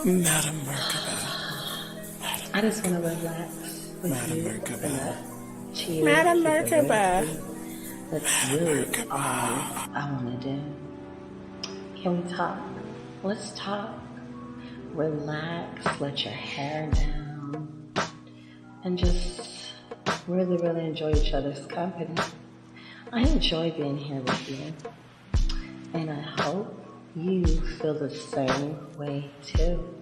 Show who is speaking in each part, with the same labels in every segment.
Speaker 1: Madam Merkaba.
Speaker 2: I just want to relax with
Speaker 1: Madam
Speaker 2: you. Open
Speaker 1: Merkaba.
Speaker 2: up. Chill.
Speaker 1: Madam
Speaker 2: Keep it real
Speaker 1: Merkaba.
Speaker 2: sweet. Let's do all I want to do. Can we talk? Let's talk. Relax. Let your hair down. And just really, really enjoy each other's company. I enjoy being here with you. And I hope you feel the same way too.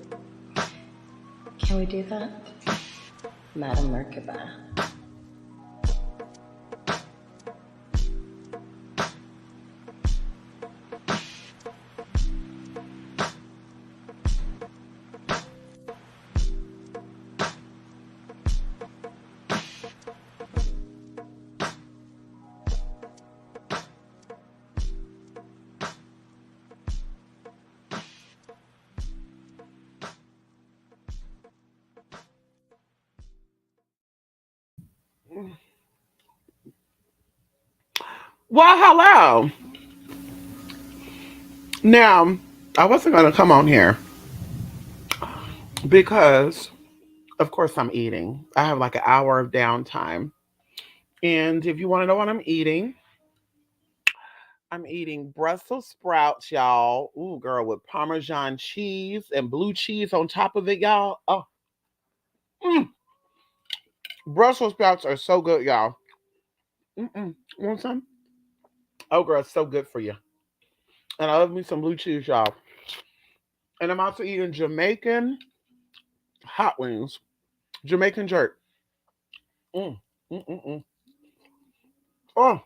Speaker 2: Can we do that? Madam Merkaba.
Speaker 3: Well, hello. Now, I wasn't going to come on here because, of course, I'm eating. I have like an hour of downtime. And if you want to know what I'm eating Brussels sprouts, y'all. Ooh, girl, with Parmesan cheese and blue cheese on top of it, y'all. Oh, mm. Brussels sprouts are so good, y'all. Mm-mm. You want some? Oh, girl, it's so good for you. And I love me some blue cheese, y'all. And I'm also eating Jamaican hot wings, Jamaican jerk. Mm. Mm-mm-mm. Oh,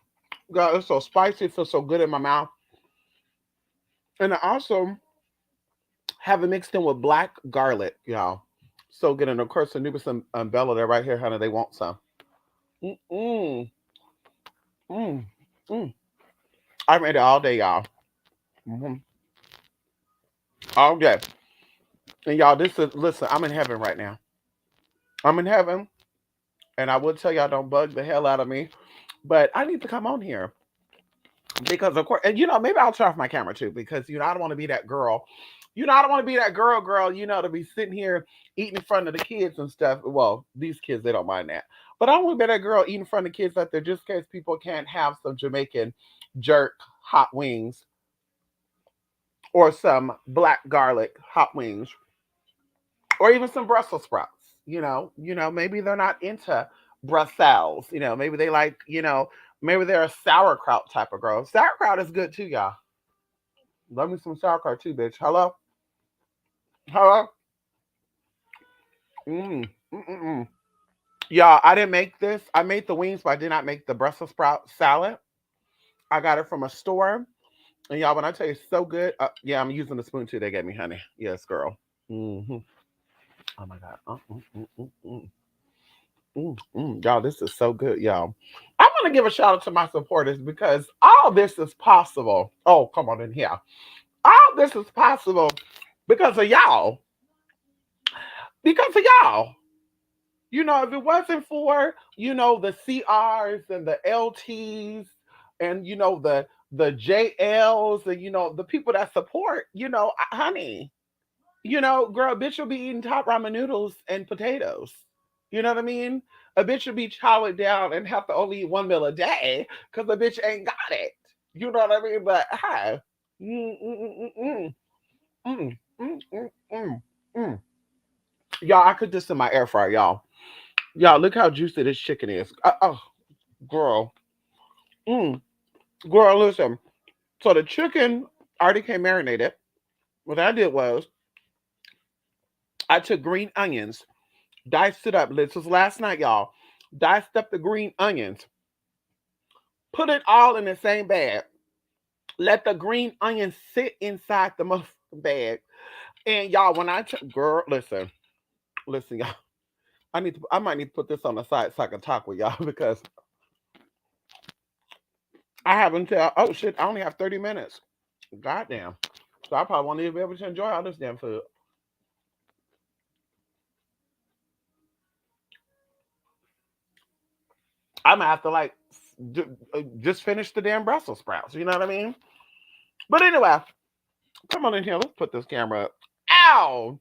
Speaker 3: God, it's so spicy. It feels so good in my mouth. And I also have it mixed in with black garlic, y'all. So good. And of course, the Nubis and Bella, they're right here, honey. They want some. Mm-mm. Mm. Mm. I made it all day, y'all. Hmm. All day. And y'all, listen, I'm in heaven right now. I'm in heaven. And I would tell y'all don't bug the hell out of me. But I need to come on here. Because of course, and maybe I'll turn off my camera too, because I don't want to be that girl. I don't want to be that girl, to be sitting here eating in front of the kids and stuff. Well, these kids, they don't mind that. But I don't want to be that girl eating in front of kids out there just in case people can't have some Jamaican jerk hot wings or some black garlic hot wings or even some Brussels sprouts. Maybe they're not into Brussels. Maybe they like, maybe they're a sauerkraut type of girl. Sauerkraut is good too, y'all. Love me some sauerkraut too, bitch. Hello? Hello? Mm. Mm-mm-mm. Y'all, I didn't make this. I made the wings, but I did not make the Brussels sprout salad. I got it from a store. And y'all, when I tell you it's so good, yeah, I'm using the spoon too they gave me, honey. Yes, girl. Hmm. Oh my God. Y'all, this is so good, y'all. I want to give a shout out to my supporters because all this is possible. Oh, come on in here. All this is possible because of y'all. Because of y'all. If it wasn't for, the CRs and the LTs and, the JLs and, the people that support, honey, girl, a bitch will be eating top ramen noodles and potatoes. You know what I mean? A bitch will be chowing down and have to only eat one meal a day because the bitch ain't got it. You know what I mean? But hi. Mm, mm, mm, mm, mm, mm, mm, mm. Y'all, I could this in my air fryer, y'all. Y'all, look how juicy this chicken is. Oh, girl. Mm, girl, listen. So the chicken already came marinated. What I did was I took green onions, diced it up. This was last night, y'all. Diced up the green onions, put it all in the same bag. Let the green onions sit inside the bag. And y'all, when girl, listen, y'all. I might need to put this on the side so I can talk with y'all because I haven't tell. Oh shit, I only have 30 minutes. Goddamn. So I probably won't even be able to enjoy all this damn food. I'm gonna have to like just finish the damn Brussels sprouts. You know what I mean? But anyway, come on in here. Let's put this camera up. Ow!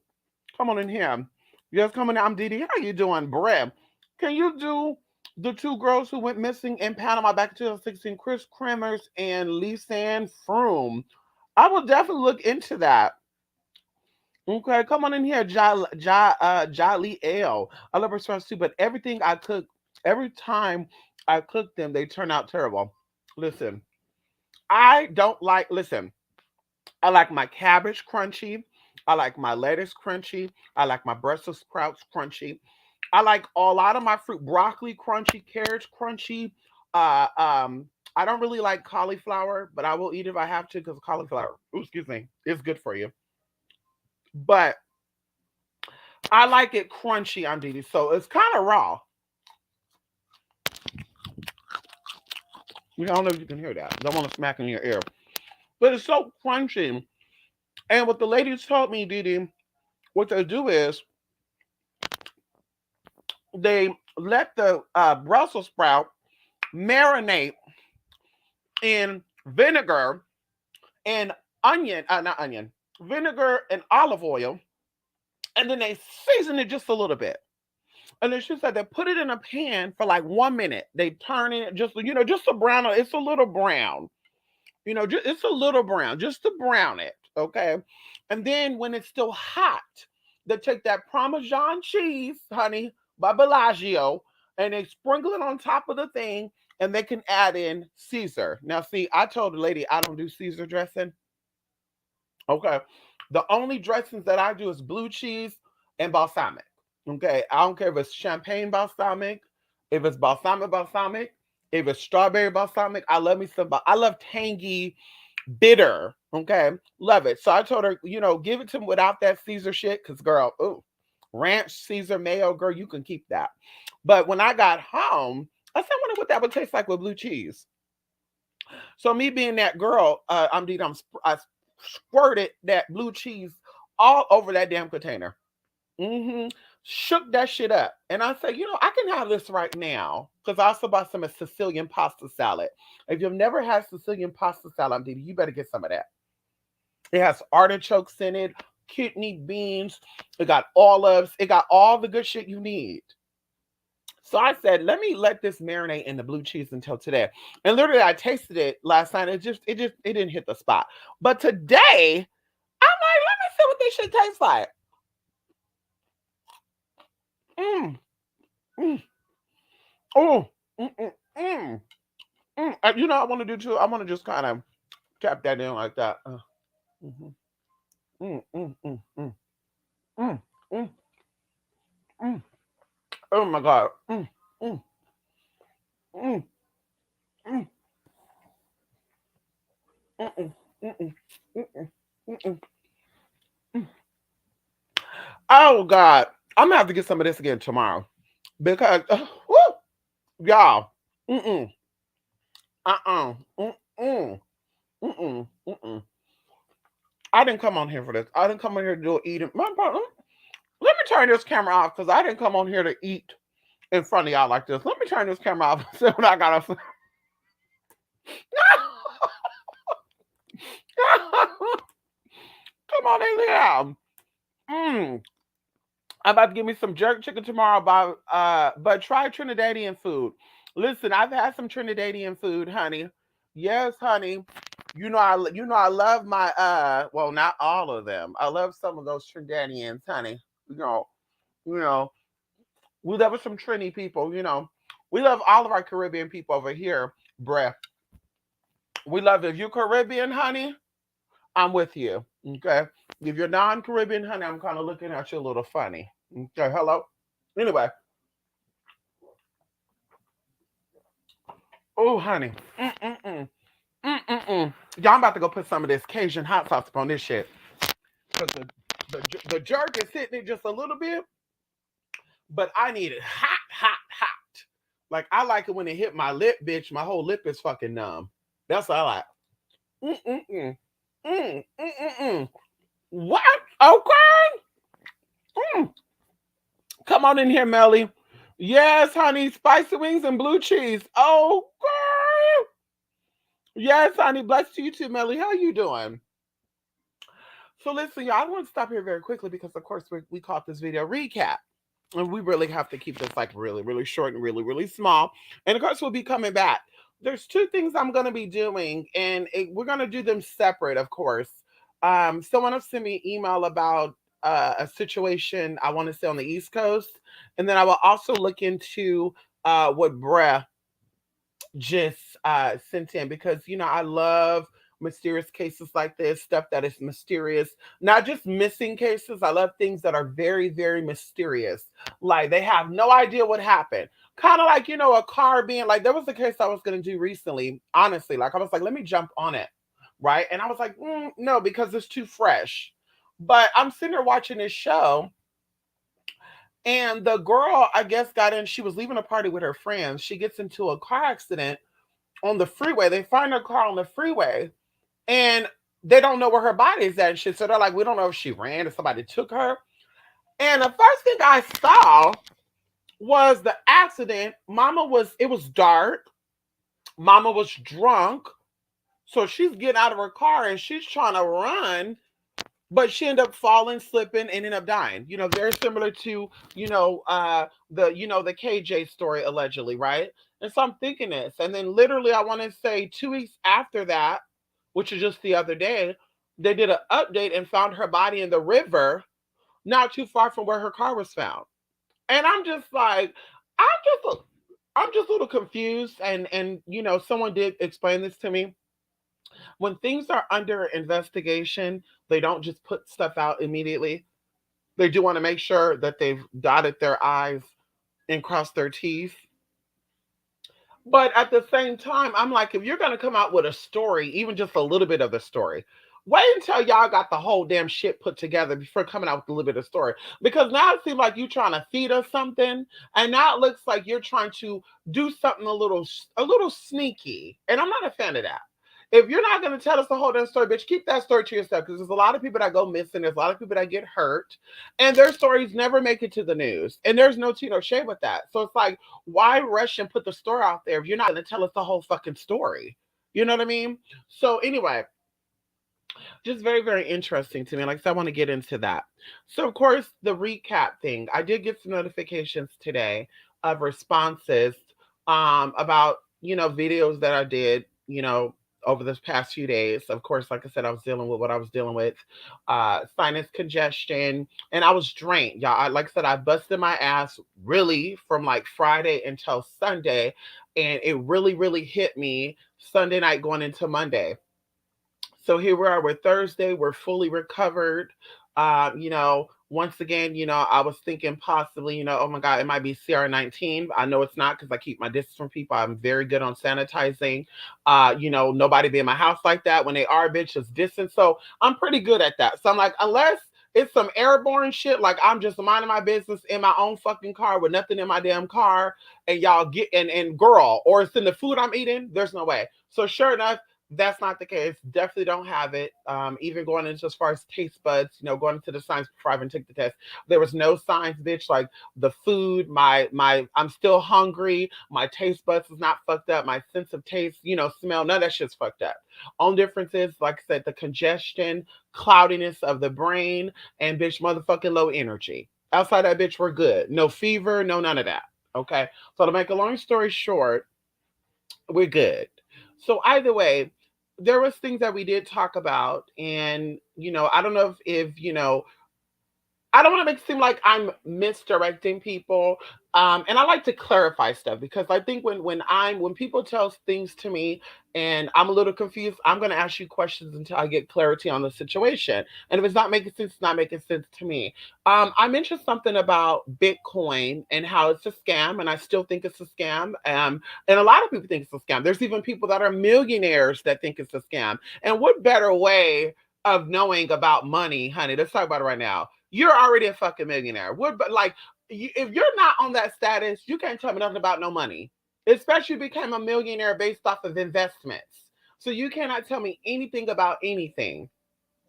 Speaker 3: Come on in here. Yes, come on in. I'm Didi. How you doing, Breb? Can you do the two girls who went missing in Panama back in 2016, Chris Kremers and Lisanne Froome? I will definitely look into that. Okay, come on in here, Jolly Ale. I love restaurants too, but everything I cook, every time I cook them, they turn out terrible. Listen, I don't like, listen, I like my cabbage crunchy. I like my lettuce crunchy. I like my Brussels sprouts crunchy. I like a lot of my fruit, broccoli crunchy, carrots crunchy. Uh, um, I don't really like cauliflower, but I will eat if I have to because cauliflower, ooh, excuse me, is good for you. But I like it crunchy, on Didi. So it's kind of raw. I don't know if you can hear that. Don't want to smack in your ear. But it's so crunchy. And what the ladies told me, Didi, what they do is they let the Brussels sprout marinate in vinegar and onion, not onion, vinegar and olive oil, and then they season it just a little bit. And then she said they put it in a pan for like 1 minute. They turn it just, just a brown. It's a little brown. It's a little brown, just to brown it. Okay. And then when it's still hot, they take that Parmesan cheese, honey, by Bellagio, and they sprinkle it on top of the thing, and they can add in Caesar. Now, see, I told the lady I don't do Caesar dressing. Okay. The only dressings that I do is blue cheese and balsamic. Okay. I don't care if it's champagne balsamic, if it's balsamic, if it's strawberry balsamic. I love me some, I love tangy, bitter. Okay. Love it. So I told her, give it to me without that Caesar shit. Cause girl, ooh, ranch, Caesar, mayo, girl, you can keep that. But when I got home, I said, I wonder what that would taste like with blue cheese. So me being that girl, I squirted that blue cheese all over that damn container. Shook that shit up. And I said, I can have this right now. Because I also bought some Sicilian pasta salad. If you've never had Sicilian pasta salad, you better get some of that. It has artichokes in it, kidney beans, it got olives, it got all the good shit you need. So I said, let me let this marinate in the blue cheese until today. And literally I tasted it last night. It didn't hit the spot. But today, I'm like, let me see what this shit tastes like. Oh, you know what I want to do too? I want to just kind of tap that in like that. Mm-hmm. Mm, mm, mm, mm, mm, mm, mm. Oh my God. Mm, mm, mm, mm, mm, mm, mm, mm, mm, mm. Oh God. I'm gonna have to get some of this again tomorrow. Because y'all. Mm-mm. Uh-uh. Mm-mm. Mm-mm. Mm-mm. I didn't come on here for this. I didn't come on here to do eating. Let me turn this camera off because I didn't come on here to eat in front of y'all like this. Let me turn this camera off and see what I got to Come on in here. I'm about to give me some jerk chicken tomorrow, but try Trinidadian food. Listen, I've had some Trinidadian food, honey. Yes, honey. I love my well, not all of them. I love some of those Trinidadians, honey. You know, we love some Trini people, We love all of our Caribbean people over here, bruh. We love it. If you're Caribbean, honey, I'm with you. Okay. If you're non-Caribbean, honey, I'm kind of looking at you a little funny. Okay, hello. Anyway. Oh, honey. Mm-mm-mm. Mm-mm-mm. Y'all, I'm about to go put some of this Cajun hot sauce up on this shit. Because the jerk is hitting it just a little bit. But I need it hot, hot, hot. Like, I like it when it hit my lip, bitch. My whole lip is fucking numb. That's what I like. Mm-mm-mm. Mm-mm-mm. What? Okay. Mm. Come on in here, Melly. Yes, honey. Spicy wings and blue cheese. Oh, girl. Yes, honey. Bless to you too, Melly. How you doing? So listen, y'all, I want to stop here very quickly because, of course, we caught this video recap. And we really have to keep this like really, really short and really, really small. And of course, we'll be coming back. There's two things I'm going to be doing, and we're going to do them separate, of course. Someone will send me an email about a situation I want to say on the East Coast. And then I will also look into what Breh just sent in because I love mysterious cases like this, stuff that is mysterious, not just missing cases. I love things that are very, very mysterious, like they have no idea what happened, kind of like a car being like, there was a case I was going to do recently, honestly, like I was like, let me jump on it, right? And I was like, no, because it's too fresh. But I'm sitting there watching this show, and the girl, I guess, got in. She was leaving a party with her friends. She gets into a car accident on the freeway. They find her car on the freeway, and they don't know where her body is at and shit. So they're like, we don't know if she ran, if somebody took her. And the first thing I saw was the accident. It was dark. Mama was drunk. So she's getting out of her car and she's trying to run, but she ended up falling, slipping, and ended up dying. Very similar to, the KJ story allegedly, right? And so I'm thinking this. And then literally, I want to say 2 weeks after that, which is just the other day, they did an update and found her body in the river, not too far from where her car was found. And I'm just like, I'm just a little confused. And someone did explain this to me. When things are under investigation, they don't just put stuff out immediately. They do want to make sure that they've dotted their I's and crossed their T's. But at the same time, I'm like, if you're going to come out with a story, even just a little bit of the story, wait until y'all got the whole damn shit put together before coming out with a little bit of story. Because now it seems like you're trying to feed us something, and now it looks like you're trying to do something a little sneaky. And I'm not a fan of that. If you're not going to tell us the whole damn story, bitch, keep that story to yourself, because there's a lot of people that go missing. There's a lot of people that get hurt, and their stories never make it to the news. And there's no tea, no shade with that. So it's like, why rush and put the story out there if you're not going to tell us the whole fucking story? You know what I mean? So anyway, just very, very interesting to me. Like I said, I want to get into that. So, of course, the recap thing. I did get some notifications today of responses about, videos that I did, over this past few days. Of course, like I said, I was dealing with what I was dealing with, sinus congestion, and I was drained. Y'all, like I said, I busted my ass really from like Friday until Sunday, and it really, really hit me Sunday night going into Monday. So here we are with Thursday. We're fully recovered. Once again, I was thinking possibly, oh my God, it might be CR19. I know it's not because I keep my distance from people. I'm very good on sanitizing. Nobody be in my house like that. When they are, bitch, it's distance. So I'm pretty good at that. So I'm like, unless it's some airborne shit, like I'm just minding my business in my own fucking car with nothing in my damn car, and y'all get and girl, or it's in the food I'm eating, there's no way. So sure enough, that's not the case. Definitely don't have it. Even going into as far as taste buds, going into the signs before I even took the test, there was no signs, bitch. Like the food, I'm still hungry. My taste buds is not fucked up. My sense of taste, smell, none of that shit's fucked up. Only difference is, like I said, the congestion, cloudiness of the brain, and bitch, motherfucking low energy. Outside that, bitch, we're good. No fever, no none of that. Okay. So to make a long story short, we're good. So either way, there was things that we did talk about, and I don't know if I don't want to make it seem like I'm misdirecting people. And I like to clarify stuff because I think when people tell things to me and I'm a little confused, I'm going to ask you questions until I get clarity on the situation. And if it's not making sense, it's not making sense to me. I mentioned something about Bitcoin and how it's a scam, and I still think it's a scam. And a lot of people think it's a scam. There's even people that are millionaires that think it's a scam. And what better way of knowing about money, honey? Let's talk about it right now. You're already a fucking millionaire. But like, if you're not on that status, you can't tell me nothing about no money. Especially if you became a millionaire based off of investments. So you cannot tell me anything about anything.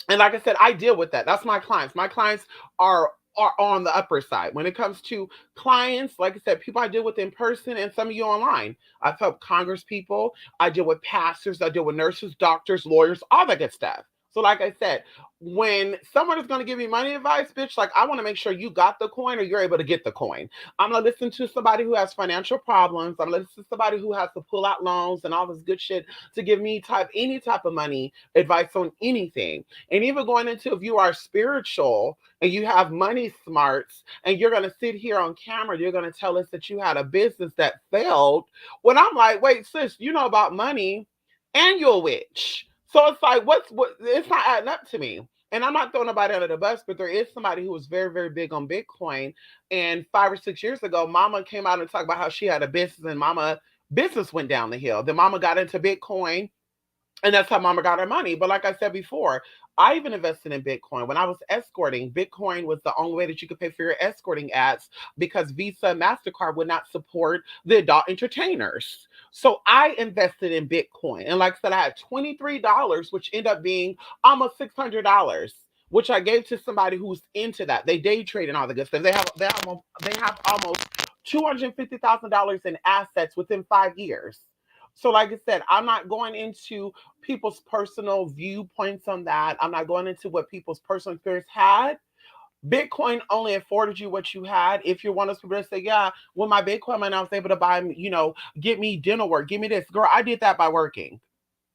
Speaker 3: And like I said, I deal with that. That's my clients. My clients are on the upper side. When it comes to clients, like I said, people I deal with in person and some of you online. I've helped Congress people. I deal with pastors. I deal with nurses, doctors, lawyers, all that good stuff. So, like I said, when someone is going to give me money advice, bitch, like I want to make sure you got the coin or you're able to get the coin. I'm going to listen to somebody who has financial problems. I'm going to listen to somebody who has to pull out loans and all this good shit to give me any type of money advice on anything. And even going into if you are spiritual and you have money smarts and you're going to sit here on camera, you're going to tell us that you had a business that failed. When I'm like, wait, sis, you know about money and you're a witch. So it's like, what? It's not adding up to me. And I'm not throwing nobody under the bus, but there is somebody who was very, very big on Bitcoin. And 5 or 6 years ago, Mama came out and talked about how she had a business, and Mama business went down the hill. Then Mama got into Bitcoin, and that's how Mama got her money. But like I said before, I even invested in Bitcoin. When I was escorting, Bitcoin was the only way that you could pay for your escorting ads because Visa and MasterCard would not support the adult entertainers. So I invested in Bitcoin. And like I said, I had $23, which ended up being almost $600, which I gave to somebody who's into that. They day trade and all the good stuff. They have almost $250,000 in assets within 5 years. So, like I said, I'm not going into people's personal viewpoints on that. I'm not going into what people's personal experience had. Bitcoin only afforded you what you had. If you're one of those people that say, yeah, with my Bitcoin money, I was able to buy, get me dinner work, give me this. Girl, I did that by working.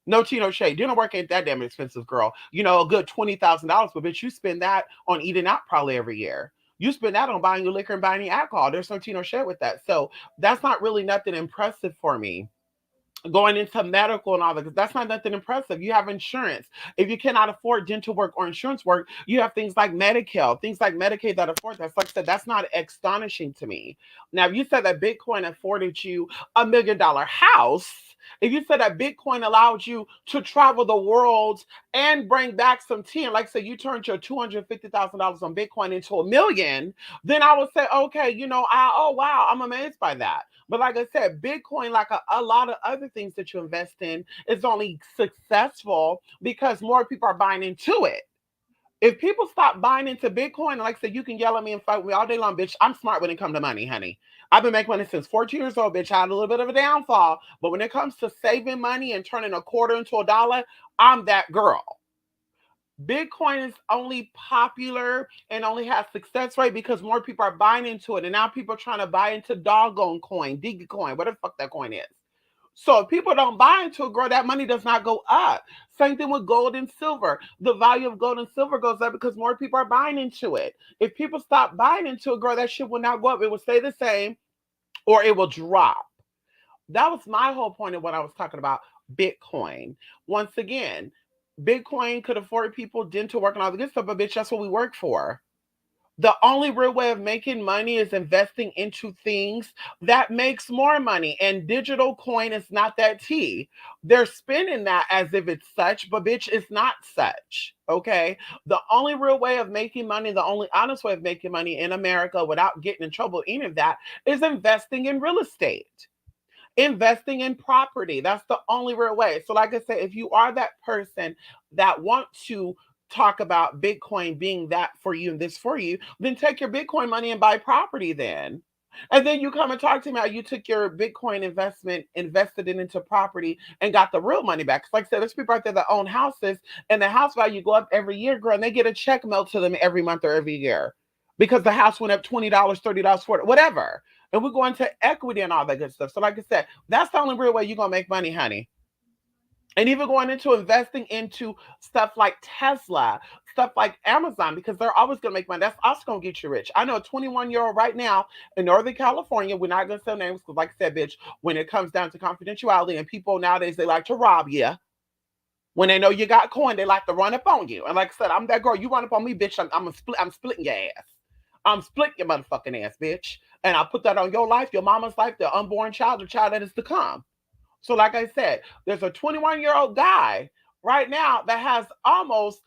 Speaker 3: No tea, no shade. Dinner work ain't that damn expensive, girl. A good $20,000, but bitch, you spend that on eating out probably every year. You spend that on buying your liquor and buying your alcohol. There's no tea, no shade with that. So that's not really nothing impressive for me going into medical and all that, because that's not nothing impressive. You have insurance. If you cannot afford dental work or insurance work, you have things like Medi-Cal, things like Medicaid that afford that. Like I said, that's not astonishing to me. Now, if you said that Bitcoin afforded you $1 million house, if you said that Bitcoin allowed you to travel the world and bring back some tea, and like I said, you turned your $250,000 on Bitcoin into $1 million, then I would say, okay, oh wow, I'm amazed by that. But like I said, Bitcoin, like a lot of other things that you invest in, is only successful because more people are buying into it. If people stop buying into Bitcoin, and like I said, you can yell at me and fight with me all day long, bitch. I'm smart when it comes to money, honey. I've been making money since 14 years old, bitch. I had a little bit of a downfall, but when it comes to saving money and turning a quarter into a dollar, I'm that girl. Bitcoin is only popular and only has success rate because more people are buying into it. And now people are trying to buy into doggone coin, Dogecoin, whatever the fuck that coin is. So if people don't buy into it, girl, that money does not go up. Same thing with gold and silver. The value of gold and silver goes up because more people are buying into it. If people stop buying into it, girl, that shit will not go up. It will stay the same or it will drop. That was my whole point of what I was talking about Bitcoin. Once again, Bitcoin could afford people dental work and all the good stuff, but bitch, that's what we work for. The only real way of making money is investing into things that makes more money. And digital coin is not that tea. They're spinning that as if it's such, but bitch, it's not such. Okay. The only real way of making money, the only honest way of making money in America without getting in trouble, any of that, is investing in real estate, investing in property. That's the only real way. So, like I said, if you are that person that wants to talk about Bitcoin being that for you and this for you, then take your Bitcoin money and buy property then. And then you come and talk to me how you took your Bitcoin investment, invested it into property, and got the real money back. 'Cause like I said, there's people out there that own houses, and the house value go up every year, girl, and they get a check mailed to them every month or every year because the house went up $20, $30, $40, whatever. And we're going to equity and all that good stuff. So, like I said, that's the only real way you're gonna make money, honey. And even going into investing into stuff like Tesla, stuff like Amazon, because they're always gonna make money. That's also gonna get you rich. I know a 21-year-old right now in Northern California. We're not gonna sell names because, like I said, bitch, when it comes down to confidentiality, and people nowadays they like to rob you. When they know you got coin, they like to run up on you. And like I said, I'm that girl. You run up on me, bitch. I'm splitting your ass. I'm splitting your motherfucking ass, bitch. And I'll put that on your life, your mama's life, the unborn child, the child that is to come. So, like I said, there's a 21-year-old guy right now that has almost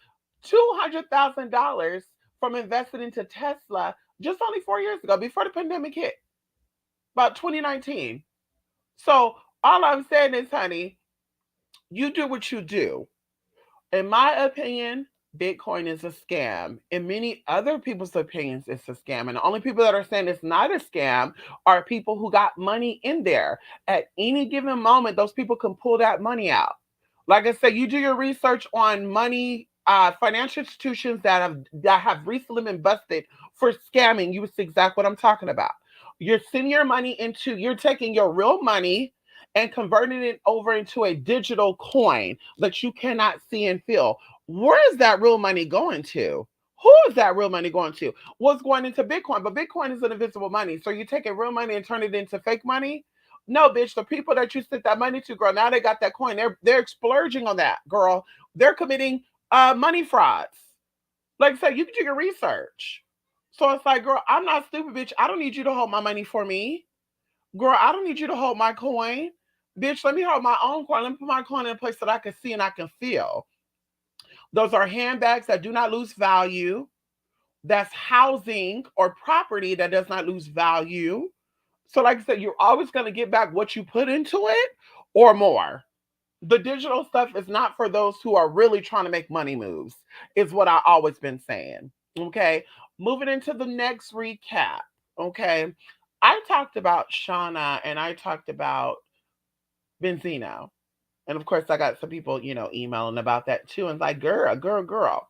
Speaker 3: $200,000 from investing into Tesla just only 4 years ago, before the pandemic hit, about 2019. So, all I'm saying is, honey, you do what you do. In my opinion, Bitcoin is a scam. In many other people's opinions, it's a scam. And the only people that are saying it's not a scam are people who got money in there. At any given moment, those people can pull that money out. Like I said, you do your research on money financial institutions that have recently been busted for scamming. You see exactly what I'm talking about. You're sending your money into, you're taking your real money and converting it over into a digital coin that you cannot see and feel. Where is that real money going to? Who is that real money going to? What's going into Bitcoin? But Bitcoin is an invisible money. So you take a real money and turn it into fake money? No, bitch. The people that you sent that money to, girl, now they got that coin. They're splurging on that, girl. They're committing money frauds. Like I said, you can do your research. So it's like, girl, I'm not stupid, bitch. I don't need you to hold my money for me. Girl, I don't need you to hold my coin. Bitch, let me hold my own coin. Let me put my coin in a place that I can see and I can feel. Those are handbags that do not lose value. That's housing or property that does not lose value. So, like I said, you're always going to get back what you put into it or more. The digital stuff is not for those who are really trying to make money moves, is what I always been saying. Okay. Moving into the next recap. Okay. I talked about Shauna and I talked about Benzino. And of course, I got some people, emailing about that too. And like, girl.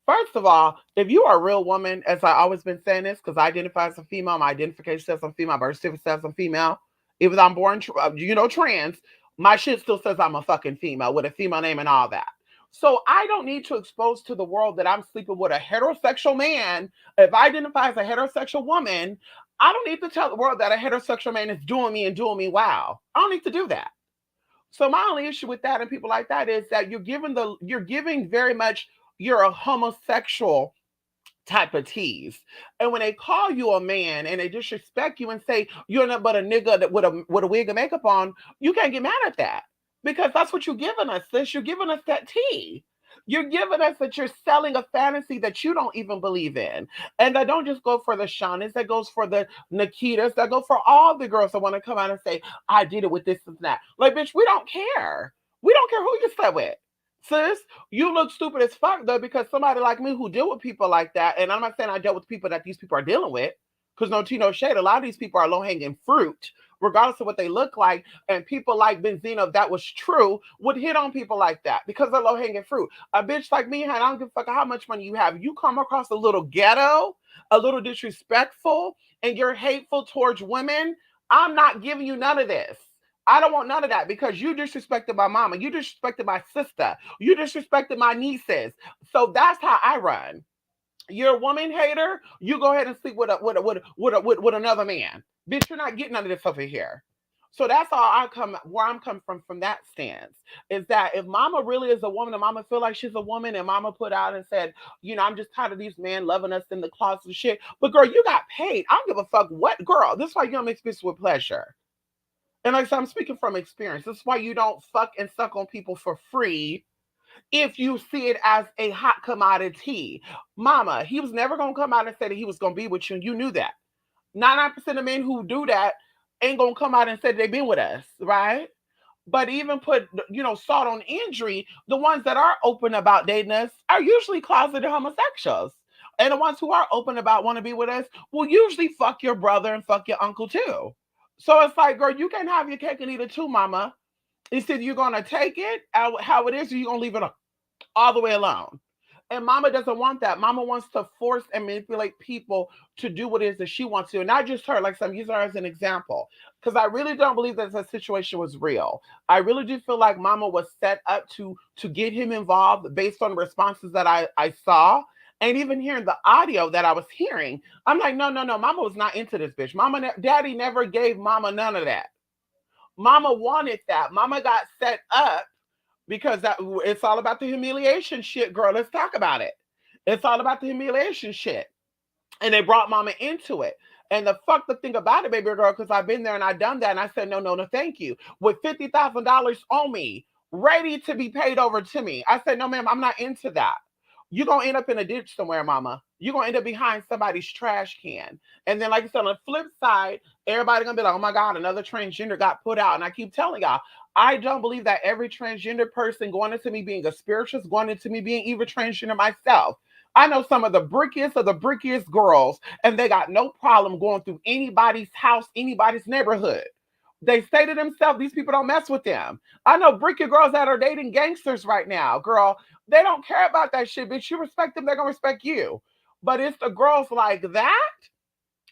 Speaker 3: First of all, if you are a real woman, as I always been saying this, because I identify as a female, my identification says I'm female, my birth certificate says I'm female. Even though I'm born, trans, my shit still says I'm a fucking female with a female name and all that. So I don't need to expose to the world that I'm sleeping with a heterosexual man. If I identify as a heterosexual woman, I don't need to tell the world that a heterosexual man is doing me and doing me wow. I don't need to do that. So my only issue with that and people like that is that you're giving very much you're a homosexual type of tease. And when they call you a man and they disrespect you and say you're not but a nigga that with a wig of makeup on, you can't get mad at that because that's what you're giving us. Sis, you're giving us that tea. You're giving us that you're selling a fantasy that you don't even believe in. And that don't just go for the Shaunas, that goes for the Nikitas, that go for all the girls that want to come out and say, I did it with this and that. Like, bitch, we don't care. We don't care who you slept with. Sis, you look stupid as fuck though, because somebody like me who deal with people like that, and I'm not saying I dealt with people that these people are dealing with, because no tea, no shade, a lot of these people are low-hanging fruit, regardless of what they look like. And people like Benzino, if that was true, would hit on people like that because they're low-hanging fruit. A bitch like me, I don't give a fuck how much money you have. You come across a little ghetto, a little disrespectful, and you're hateful towards women, I'm not giving you none of this. I don't want none of that because you disrespected my mama, you disrespected my sister, you disrespected my nieces. So that's how I run. You're a woman hater. You go ahead and sleep with another man, bitch. You're not getting none of this over here. So that's all where I'm coming from that stance is that if mama really is a woman and mama feel like she's a woman and mama put out and said, I'm just tired of these men loving us in the closet and shit. But girl, you got paid. I don't give a fuck what, girl. This is why you don't mix this with pleasure. And like I said, I'm speaking from experience. This is why you don't fuck and suck on people for free if you see it as a hot commodity. Mama, he was never going to come out and say that he was going to be with you. And you knew that. 99% of men who do that ain't going to come out and say they've been with us, right? But even put, salt on injury, the ones that are open about dating us are usually closeted homosexuals. And the ones who are open about want to be with us will usually fuck your brother and fuck your uncle too. So it's like, girl, you can't have your cake and eat it too, mama. It's either you're going to take it how it is or you're going to leave it all the way alone. And mama doesn't want that. Mama wants to force and manipulate people to do what it is that she wants to. And not just her, like I'm using her as an example. Because I really don't believe that the situation was real. I really do feel like mama was set up to get him involved based on responses that I saw. And even hearing the audio that I was hearing, I'm like, no. Mama was not into this bitch. Daddy never gave mama none of that. Mama wanted that. Mama got set up because it's all about the humiliation shit, girl. Let's talk about it. It's all about the humiliation shit. And they brought mama into it. And the thing about it, baby girl, because I've been there and I've done that. And I said, no, thank you. With $50,000 on me, ready to be paid over to me. I said, no, ma'am, I'm not into that. You're going to end up in a ditch somewhere, mama. You're going to end up behind somebody's trash can. And then, like I said, on the flip side, everybody going to be like, oh my God, another transgender got put out. And I keep telling y'all, I don't believe that every transgender person going into me being a spiritualist, going into me being even transgender myself. I know some of the brickiest girls, and they got no problem going through anybody's house, anybody's neighborhood. They say to themselves, these people don't mess with them. I know bricky girls that are dating gangsters right now. Girl, They don't care about that shit, bitch. You respect them, they're gonna respect you. But it's the girls like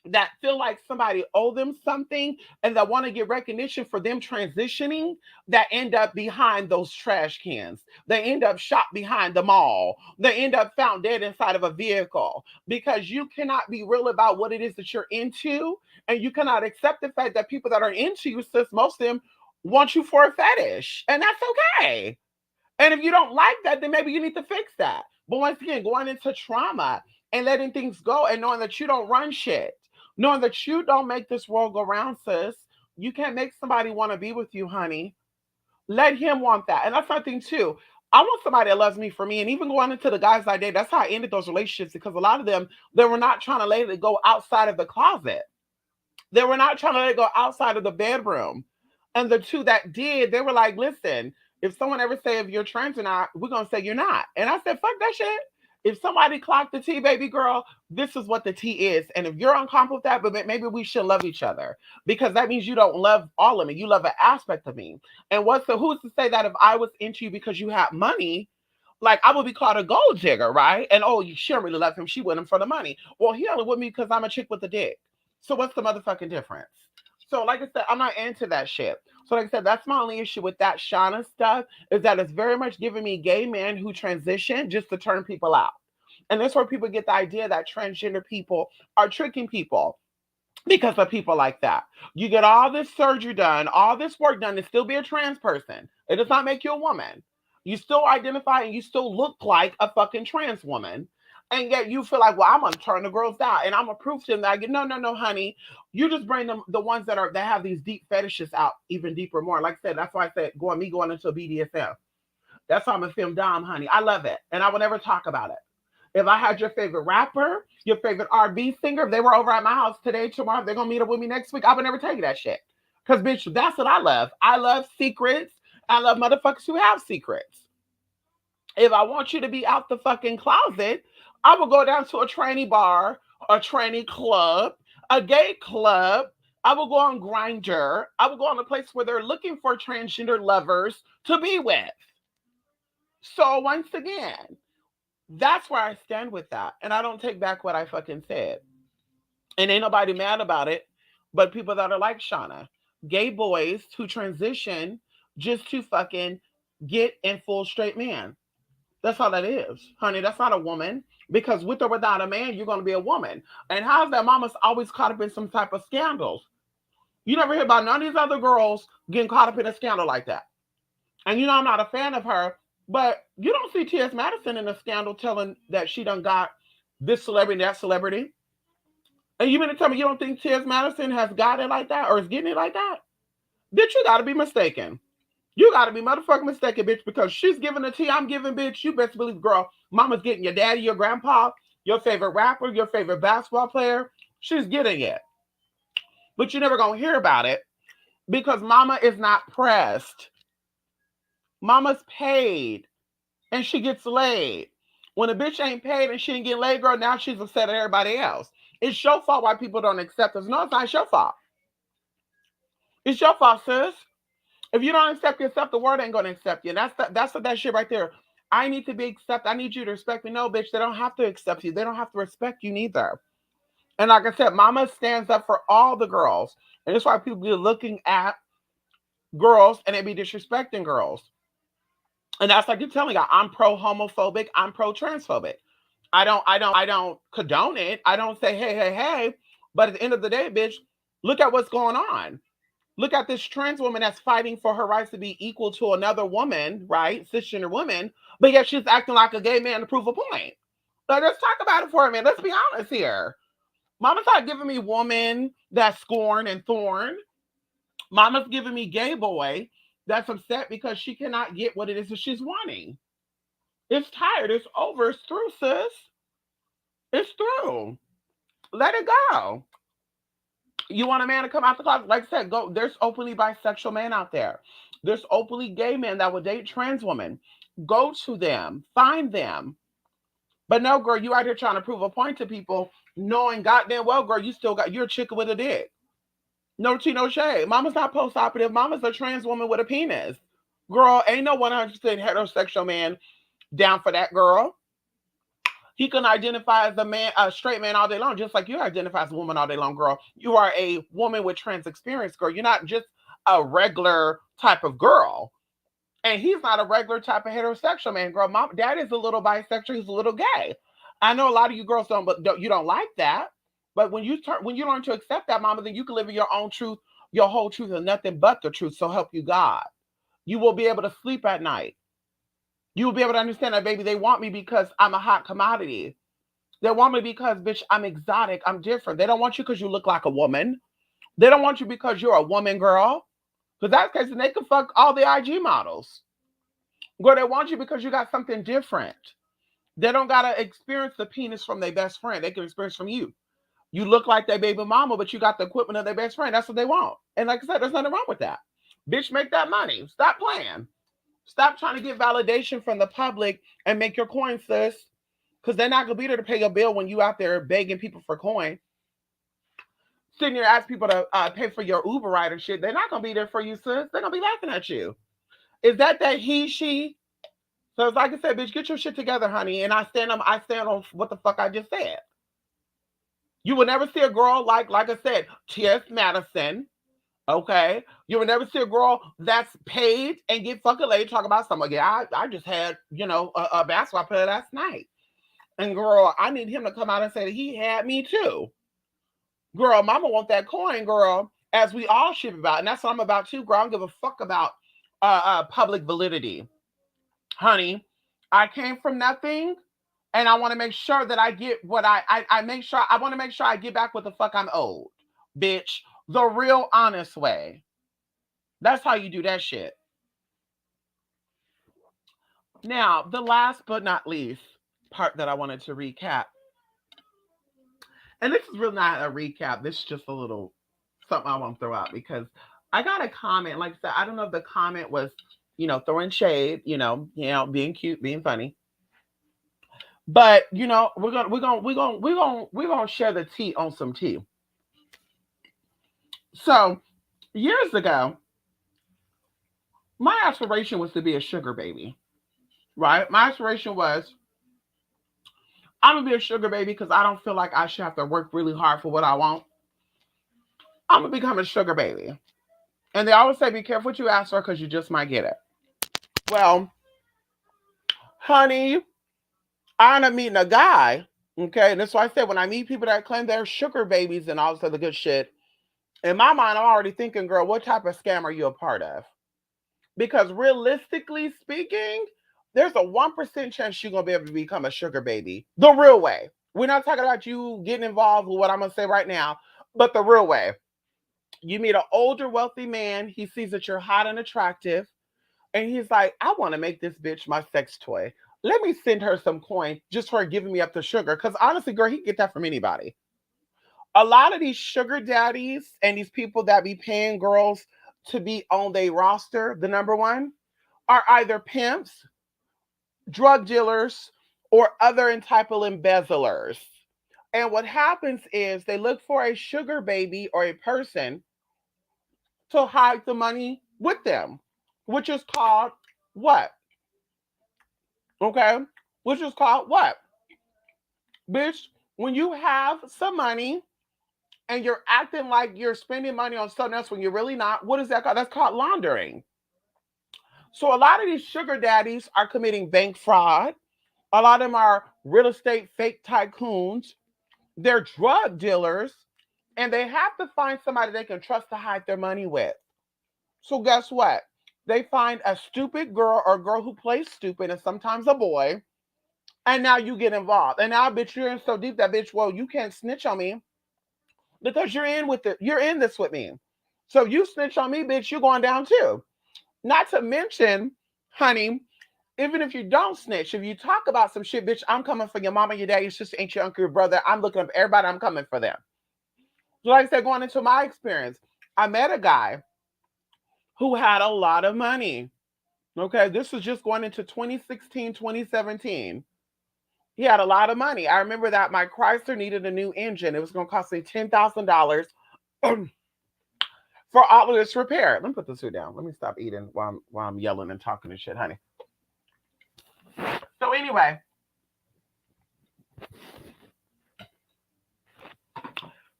Speaker 3: that feel like somebody owe them something and that want to get recognition for them transitioning, that end up behind those trash cans. They end up shot behind the mall. They end up found dead inside of a vehicle because you cannot be real about what it is that you're into, and you cannot accept the fact that people that are into you, since most of them want you for a fetish, and that's okay. And if you don't like that, then maybe you need to fix that. But once again, going into trauma and letting things go and knowing that you don't run shit, knowing that you don't make this world go round, sis. You can't make somebody want to be with you, honey. Let him want that. And that's my thing too. I want somebody that loves me for me. And even going into the guys I date, that's how I ended those relationships, because a lot of them, they were not trying to let it go outside of the closet. They were not trying to let it go outside of the bedroom. And the two that did, they were like, listen, if someone ever say if you're trans or not, we're gonna say you're not. And I said, fuck that shit. If somebody clocked the T, baby girl, this is what the T is. And if you're uncomfortable with that, but maybe we should love each other. Because that means you don't love all of me. You love an aspect of me. And who's to say that if I was into you because you had money, like I would be called a gold digger, right? And oh, she don't really love him. She with him for the money. Well, he only with me because I'm a chick with a dick. So what's the motherfucking difference? So like I said, I'm not into that shit. So like I said, that's my only issue with that Shauna stuff, is that it's very much giving me gay men who transition just to turn people out. And that's where people get the idea that transgender people are tricking people because of people like that. You get all this surgery done, all this work done to still be a trans person. It does not make you a woman. You still identify and you still look like a fucking trans woman. And yet you feel like, well, I'm gonna turn the girls down and I'm gonna prove to them that I get no, honey. You just bring them the ones that have these deep fetishes out even deeper more. Like I said, that's why I said going into a BDSM. That's why I'm a film dom, honey. I love it. And I will never talk about it. If I had your favorite rapper, your favorite R&B singer, if they were over at my house today, tomorrow, they're gonna meet up with me next week, I would never tell you that shit. Cause bitch, that's what I love. I love secrets. I love motherfuckers who have secrets. If I want you to be out the fucking closet, I will go down to a tranny bar, a tranny club, a gay club. I will go on Grindr. I will go on a place where they're looking for transgender lovers to be with. So once again, that's where I stand with that. And I don't take back what I fucking said. And ain't nobody mad about it, but people that are like Shauna. Gay boys who transition just to fucking get in full straight man. That's all that is. Honey, that's not a woman. Because with or without a man, you're gonna be a woman. And how's that mama's always caught up in some type of scandals? You never hear about none of these other girls getting caught up in a scandal like that. And you know I'm not a fan of her, but you don't see T.S. Madison in a scandal telling that she done got this celebrity, that celebrity. And you mean to tell me you don't think T.S. Madison has got it like that or is getting it like that? Bitch, you gotta be mistaken. You gotta be motherfucking mistaken, bitch, because she's giving the tea I'm giving, bitch. You best believe, girl, mama's getting your daddy, your grandpa, your favorite rapper, your favorite basketball player. She's getting it. But you're never gonna hear about it because mama is not pressed. Mama's paid and she gets laid. When a bitch ain't paid and she ain't getting laid, girl, now she's upset at everybody else. It's your fault why people don't accept us. No, it's not your fault. It's your fault, sis. If you don't accept yourself, the world ain't gonna accept you. That's that shit right there. I need to be accepted. I need you to respect me. No, bitch, they don't have to accept you. They don't have to respect you neither. And like I said, mama stands up for all the girls. And that's why people be looking at girls and they be disrespecting girls. And that's like you're telling you, I'm pro homophobic, I'm pro transphobic. I don't condone it. I don't say, hey. But at the end of the day, bitch, look at what's going on. Look at this trans woman that's fighting for her rights to be equal to another woman, right? Cisgender woman, but yet she's acting like a gay man to prove a point. So let's talk about it for a minute. Let's be honest here. Mama's not giving me woman that's scorned and thorn. Mama's giving me gay boy that's upset because she cannot get what it is that she's wanting. It's tired. It's over. It's through, sis. It's through. Let it go. You want a man to come out the closet? Like I said, go. There's openly bisexual men out there. There's openly gay men that would date trans women. Go to them. Find them. But no, girl, you out here trying to prove a point to people, knowing goddamn well, girl, you're a chicken with a dick. No tea, no shade. Mama's not post-operative. Mama's a trans woman with a penis. Girl, ain't no 100% heterosexual man down for that girl. He can identify as a man, a straight man all day long, just like you identify as a woman all day long, girl. You are a woman with trans experience, girl. You're not just a regular type of girl. And he's not a regular type of heterosexual man, girl. Mom, dad is a little bisexual. He's a little gay. I know a lot of you girls you don't like that. But when you learn to accept that, mama, then you can live in your own truth, your whole truth, and nothing but the truth. So help you God. You will be able to sleep at night. You will be able to understand that, baby, they want me because I'm a hot commodity. They want me because, bitch, I'm exotic. I'm different. They don't want you because you look like a woman. They don't want you because you're a woman, girl. Because that's the case, and they can fuck all the IG models. Girl, they want you because you got something different. They don't got to experience the penis from their best friend. They can experience from you. You look like their baby mama, but you got the equipment of their best friend. That's what they want. And like I said, there's nothing wrong with that. Bitch, make that money. Stop playing. Stop trying to get validation from the public and make your coin, sis. Because they're not going to be there to pay your bill when you out there begging people for coin. Sitting there asking people to pay for your Uber ride and shit. They're not going to be there for you, sis. They're going to be laughing at you. Is that he, she? So it's like I said, bitch, get your shit together, honey. And I stand on what the fuck I just said. You will never see a girl like I said, T.S. Madison. Okay, you will never see a girl that's paid and get fucking laid talk about something. Yeah, I just had a basketball player last night, and girl, I need him to come out and say that he had me too. Girl, mama want that coin, girl, as we all should about, and that's what I'm about too, girl. I don't give a fuck about public validity, honey. I came from nothing, and I want to make sure that I get what I make sure. I want to make sure I get back what the fuck I'm owed, bitch. The real honest way. That's how you do that shit. Now, the last but not least part that I wanted to recap, and this is really not a recap, this is just a little something I want to throw out because I got a comment. Like I said, I don't know if the comment was, throwing shade, being cute, being funny. But we're gonna share the tea on some tea. So years ago, my aspiration was to be a sugar baby. Right? My aspiration was I'm gonna be a sugar baby because I don't feel like I should have to work really hard for what I want. I'm gonna become a sugar baby. And they always say, be careful what you ask for because you just might get it. Well, honey, I end up meeting a guy. Okay, and that's why I said when I meet people that claim they're sugar babies and all this other good shit, in my mind, I'm already thinking, girl, what type of scam are you a part of? Because realistically speaking, there's a 1% chance you're going to be able to become a sugar baby. The real way. We're not talking about you getting involved with what I'm going to say right now, but the real way. You meet an older, wealthy man. He sees that you're hot and attractive. And he's like, I want to make this bitch my sex toy. Let me send her some coin just for giving me up the sugar. Because honestly, girl, he can get that from anybody. A lot of these sugar daddies and these people that be paying girls to be on their roster, the number one, are either pimps, drug dealers, or other type of embezzlers. And what happens is they look for a sugar baby or a person to hide the money with them, which is called what? Okay? Which is called what? Bitch, when you have some money and you're acting like you're spending money on something else when you're really not, what is that called? That's called laundering. So a lot of these sugar daddies are committing bank fraud. A lot of them are real estate fake tycoons. They're drug dealers. And they have to find somebody they can trust to hide their money with. So guess what? They find a stupid girl or a girl who plays stupid and sometimes a boy. And now you get involved. And now, bitch, you're in so deep that, bitch, well, you can't snitch on me because you're in with it. You're in this with me. So you snitch on me, bitch, you're going down too. Not to mention, honey, even if you don't snitch, if you talk about some shit, bitch, I'm coming for your mama, your dad, your sister, ain't your uncle, your brother. I'm looking up everybody. I'm coming for them. So like I said, going into my experience, I met a guy who had a lot of money. Okay, this was just going into 2016, 2017. He had a lot of money. I remember that my Chrysler needed a new engine. It was going to cost me $10,000 for all of this repair. Let me put this food down. Let me stop eating while I'm yelling and talking and shit, honey. So anyway,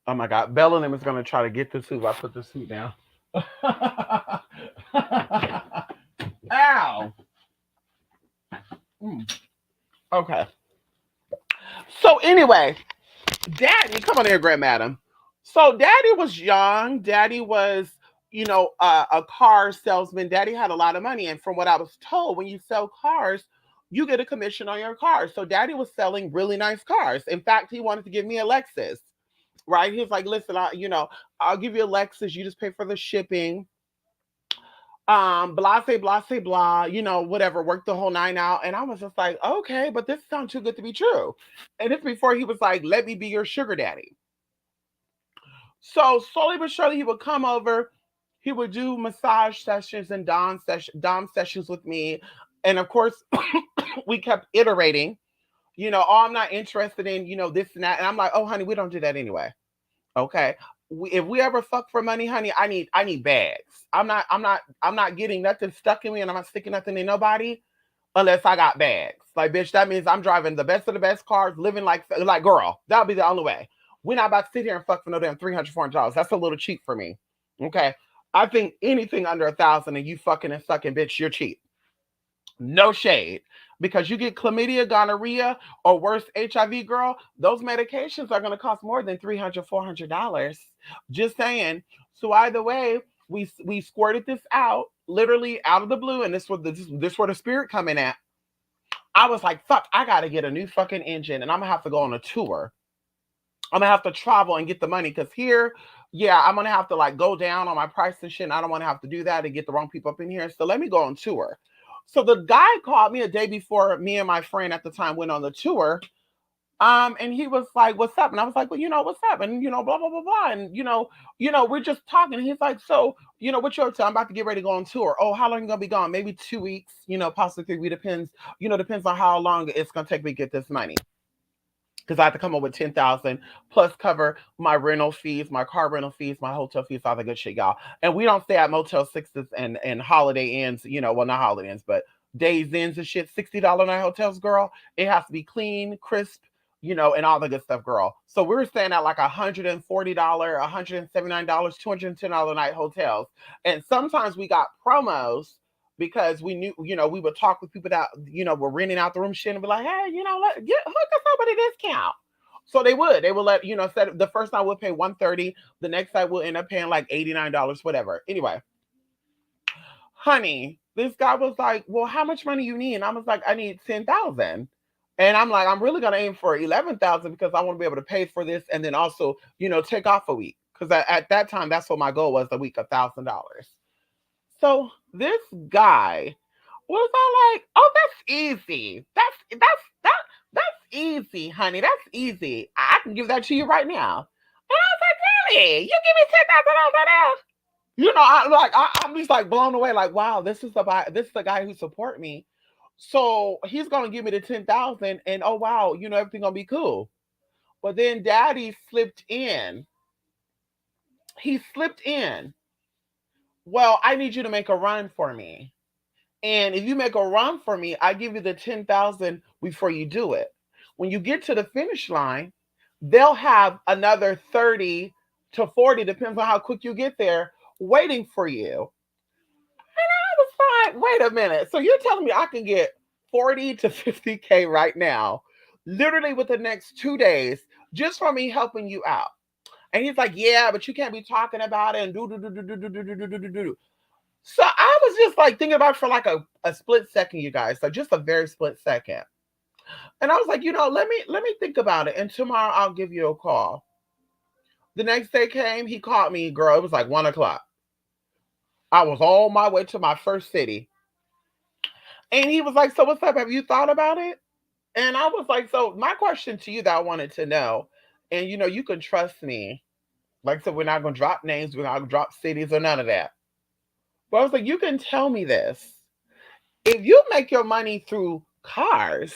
Speaker 3: oh my God, Bellingham is gonna try to get the soup. I put the soup down. Ow. Mm. Okay. So anyway, Daddy, come on here, Grandmadam. So Daddy was young. Daddy was, a car salesman. Daddy had a lot of money, and from what I was told, when you sell cars, you get a commission on your car. So Daddy was selling really nice cars. In fact, he wanted to give me a Lexus. Right? He was like, "Listen, I'll give you a Lexus. You just pay for the shipping." Blah, say, blah, say, blah, whatever, worked the whole nine out. And I was just like, okay, but this sounds too good to be true. And it's before he was like, let me be your sugar daddy. So slowly but surely, he would come over. He would do massage sessions and dom sessions with me. And of course, we kept iterating, oh, I'm not interested in, this and that. And I'm like, oh, honey, we don't do that anyway. Okay. If we ever fuck for money, honey, I need bags. I'm not getting nothing stuck in me, and I'm not sticking nothing in nobody unless I got bags. Like, bitch, that means I'm driving the best of the best cars, living like girl. That'll be the only way. We're not about to sit here and fuck for no damn $300, $400. That's a little cheap for me. Okay. I think anything under 1,000 and you fucking and sucking, bitch, you're cheap. No shade. Because you get chlamydia, gonorrhea, or worse, HIV, girl, those medications are going to cost more than $300, $400. Just saying. So either way, we squirted this out, literally out of the blue, and this where the spirit coming at. I was like, fuck, I got to get a new fucking engine, and I'm going to have to go on a tour. I'm going to have to travel and get the money, because here, yeah, I'm going to have to like go down on my price and shit, and I don't want to have to do that and get the wrong people up in here. So let me go on tour. So the guy called me a day before me and my friend at the time went on the tour. And he was like, what's up? And I was like, well, what's up? And, blah, blah, blah, blah. And, we're just talking. And he's like, so, what's your time? I'm about to get ready to go on tour. Oh, how long are you going to be gone? Maybe 2 weeks, possibly 3 weeks. Depends on how long it's going to take me to get this money. Because I have to come up with 10,000 plus cover my rental fees, my car rental fees, my hotel fees, all the good shit, y'all. And we don't stay at Motel 6s and Holiday Inns, well, not Holiday Inns, but Days Inns and shit, $60 night hotels, girl. It has to be clean, crisp, and all the good stuff, girl. So we were staying at like $140, $179, $210 night hotels. And sometimes we got promos because we knew, we would talk with people that, were renting out the room shit and be like, hey, hook us up with a discount. So they would let, instead the first night we'll pay $130, the next night we'll end up paying like $89, whatever. Anyway, honey, this guy was like, well, how much money you need? And I was like, I need 10,000. And I'm like, I'm really going to aim for 11,000 because I want to be able to pay for this. And then also, take off a week. Because at that time, that's what my goal was, a week, $1,000. So this guy was all like, "Oh, that's easy. That's easy, honey. That's easy. I can give that to you right now." And I was like, "Really? You give me $10,000?" I'm just like blown away. Like, wow, this is the guy who support me. So he's gonna give me the 10,000, and oh wow, everything gonna be cool. But then Daddy slipped in. He slipped in. Well, I need you to make a run for me. And if you make a run for me, I give you the 10,000 before you do it. When you get to the finish line, they'll have another 30 to 40, depends on how quick you get there, waiting for you. And I was like, wait a minute. So you're telling me I can get 40 to 50K right now, literally with the next 2 days, just for me helping you out. And he's like, yeah, but you can't be talking about it and do. So I was just like thinking about it for like a split second, you guys, like just a very split second. And I was like, let me think about it. And tomorrow I'll give you a call. The next day came, he called me, girl. It was like 1:00. I was on my way to my first city. And he was like, so what's up? Have you thought about it? And I was like, so my question to you that I wanted to know, and you can trust me. Like I said, we're not going to drop names. We're not going to drop cities or none of that. But I was like, you can tell me this. If you make your money through cars,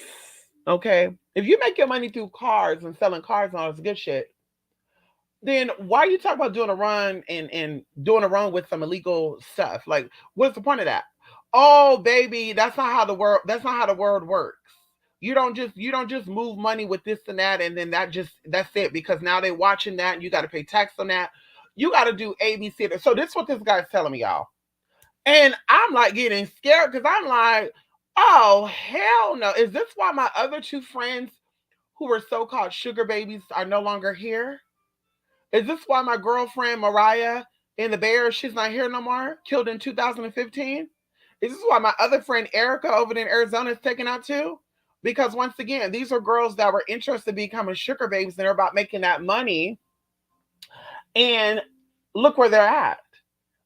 Speaker 3: okay? If you make your money through cars and selling cars and all this good shit, then why are you talking about doing a run and doing a run with some illegal stuff? Like, what's the point of that? Oh, baby, that's not how the world works. You don't just move money with this and that, and then that's it, because now they're watching that and you got to pay tax on that. You got to do ABC. So this is what this guy's telling me, y'all. And I'm like getting scared because I'm like, oh hell no. Is this why my other two friends who were so-called sugar babies are no longer here? Is this why my girlfriend Mariah in the Bears, she's not here no more, killed in 2015? Is this why my other friend Erica over in Arizona is taken out too? Because once again, these are girls that were interested in becoming sugar babies and they're about making that money. And look where they're at.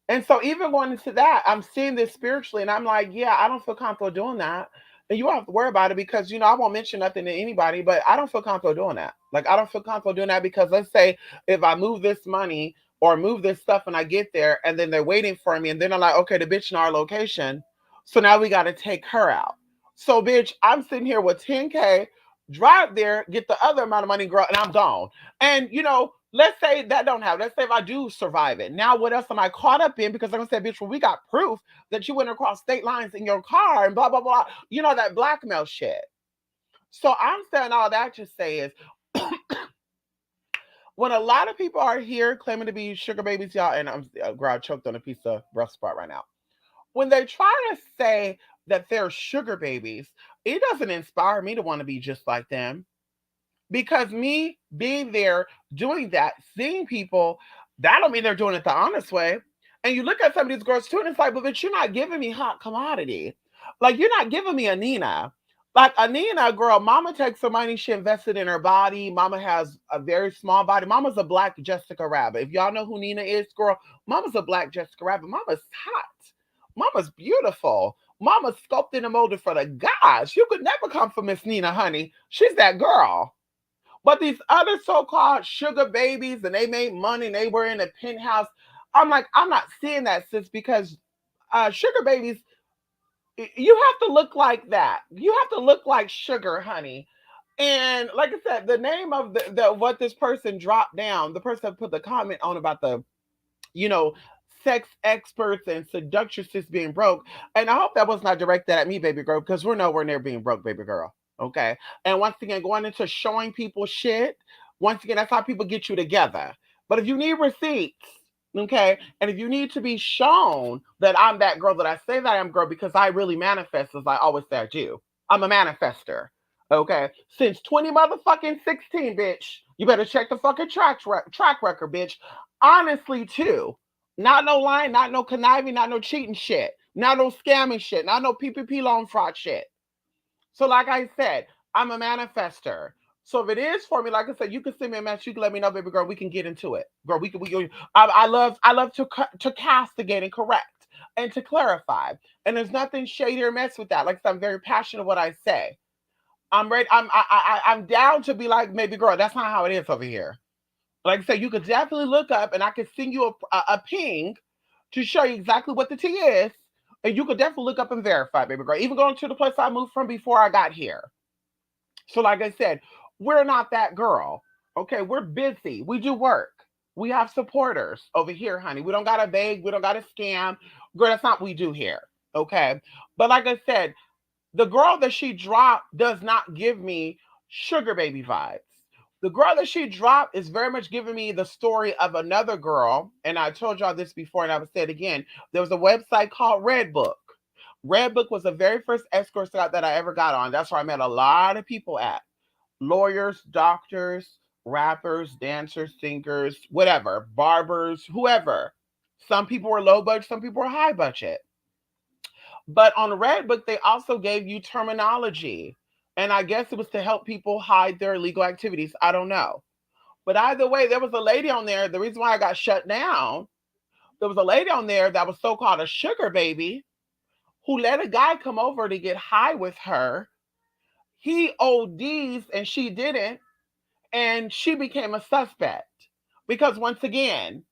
Speaker 3: And so even going into that, I'm seeing this spiritually, and I'm like, yeah, I don't feel comfortable doing that. And you don't have to worry about it because I won't mention nothing to anybody, but I don't feel comfortable doing that. Like I don't feel comfortable doing that because let's say if I move this money or move this stuff and I get there and then they're waiting for me and then I'm like, okay, the bitch in our location. So now we gotta take her out. So bitch, I'm sitting here with 10K, drive there, get the other amount of money, girl, and I'm gone. And let's say that don't happen. Let's say if I do survive it. Now, what else am I caught up in? Because I'm gonna say, bitch, well, we got proof that you went across state lines in your car and blah blah blah. That blackmail shit. So I'm saying all that to say is when a lot of people are here claiming to be sugar babies, y'all, and I'm girl, I choked on a piece of breast spot right now. When they try to say that they're sugar babies, it doesn't inspire me to want to be just like them. Because me being there, doing that, seeing people, that don't mean they're doing it the honest way. And you look at some of these girls too, and it's like, but you're not giving me hot commodity. Like you're not giving me a Nina. Like a Nina, girl, mama takes her money, she invested in her body. Mama has a very small body. Mama's a black Jessica Rabbit. If y'all know who Nina is, girl, mama's a black Jessica Rabbit. Mama's hot. Mama's beautiful. Mama's sculpted and molded for the gods. You could never come for Miss Nina, honey. She's that girl. But these other so-called sugar babies and they made money and they were in a penthouse. I'm like, I'm not seeing that, sis, because sugar babies, you have to look like that. You have to look like sugar, honey. And like I said, the name of the what this person dropped down, the person put the comment on about the, you know, sex experts and seductresses being broke. And I hope that was not directed at me, baby girl, because we're nowhere near being broke, baby girl. Okay. And once again, going into showing people shit, once again, that's how people get you together. But if you need receipts, okay, and if you need to be shown that I'm that girl that I say that I am, girl, because I really manifest as I always say I do. I'm a manifester. Okay. Since 20 motherfucking 16, bitch. You better check the fucking track record, bitch. Honestly, too. Not no lying, not no conniving, not no cheating shit. Not no scamming shit. Not no PPP loan fraud shit. So, like I said, I'm a manifester. So if it is for me, like I said, you can send me a message. You can let me know, baby girl. We can get into it, girl. I love to castigate and correct and to clarify. And there's nothing shady or mess with that. Like I said, I'm very passionate what I say. I'm ready. I'm down to be like, maybe girl. That's not how it is over here. Like I said, you could definitely look up, and I could send you a ping to show you exactly what the tea is. And you could definitely look up and verify, baby girl. Even going to the place I moved from before I got here. So, like I said, we're not that girl. Okay, we're busy. We do work. We have supporters over here, honey. We don't gotta beg. We don't gotta scam. Girl, that's not what we do here. Okay. But like I said, the girl that she dropped does not give me sugar baby vibes. The girl that she dropped is very much giving me the story of another girl. And I told y'all this before, and I would say it again. There was a website called Redbook. Redbook was the very first escort site that I ever got on. That's where I met a lot of people at lawyers, doctors, rappers, dancers, singers, whatever, barbers, whoever. Some people were low budget, some people were high budget. But on Redbook, they also gave you terminology. And I guess it was to help people hide their illegal activities. I don't know. But either way, there was a lady on there. The reason why I got shut down, there was a lady on there that was so called a sugar baby who let a guy come over to get high with her. He ODs and she didn't. And she became a suspect. Because once again,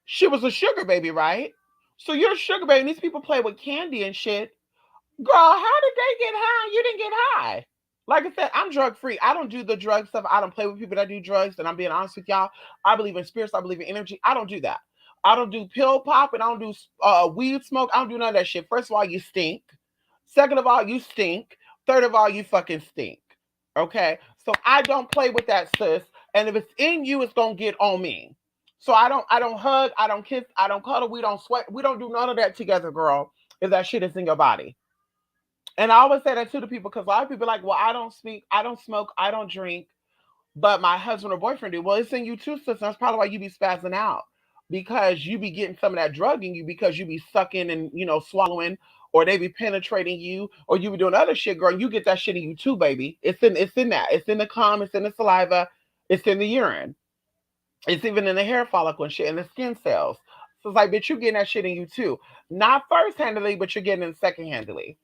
Speaker 3: she was a sugar baby, right? So you're a sugar baby, and these people play with candy and shit. Girl, how did they get high? You didn't get high. Like I said, I'm drug free. I don't do the drug stuff. I don't play with people that do drugs. And I'm being honest with y'all. I believe in spirits. I believe in energy. I don't do that. I don't do pill pop and I don't do weed smoke. I don't do none of that shit. First of all, you stink. Second of all, you stink. Third of all, you fucking stink. Okay? So I don't play with that, sis. And if it's in you, it's gonna get on me. So I don't hug, I don't kiss, I don't cuddle, we don't sweat, we don't do none of that together, girl, if that shit is in your body. And I always say that to the people because a lot of people are like, well, I don't speak, I don't smoke, I don't drink, but my husband or boyfriend do. Well, it's in you too, sister. That's probably why you be spazzing out because you be getting some of that drug in you because you be sucking and swallowing, or they be penetrating you, or you be doing other shit, girl. You get that shit in you too, baby. It's in that. It's in the cum. It's in the saliva. It's in the urine. It's even in the hair follicle and shit, and the skin cells. So it's like, bitch, you getting that shit in you too. Not first handedly, but you're getting it second handedly.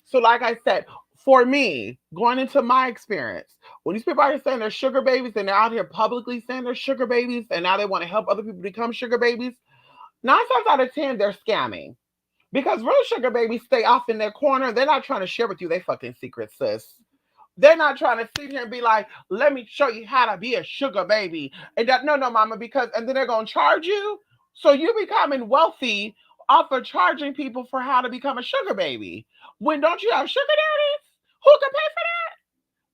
Speaker 3: So, like I said, for me, going into my experience, when these people are saying they're sugar babies and they're out here publicly saying they're sugar babies and now they want to help other people become sugar babies, 9 times out of 10, they're scamming. Because real sugar babies stay off in their corner. They're not trying to share with you they fucking secrets, sis. They're not trying to sit here and be like, let me show you how to be a sugar baby. And that, no, no, mama, because, and then they're going to charge you. So you're becoming wealthy off of charging people for how to become a sugar baby. When don't you have sugar daddies? Who can pay for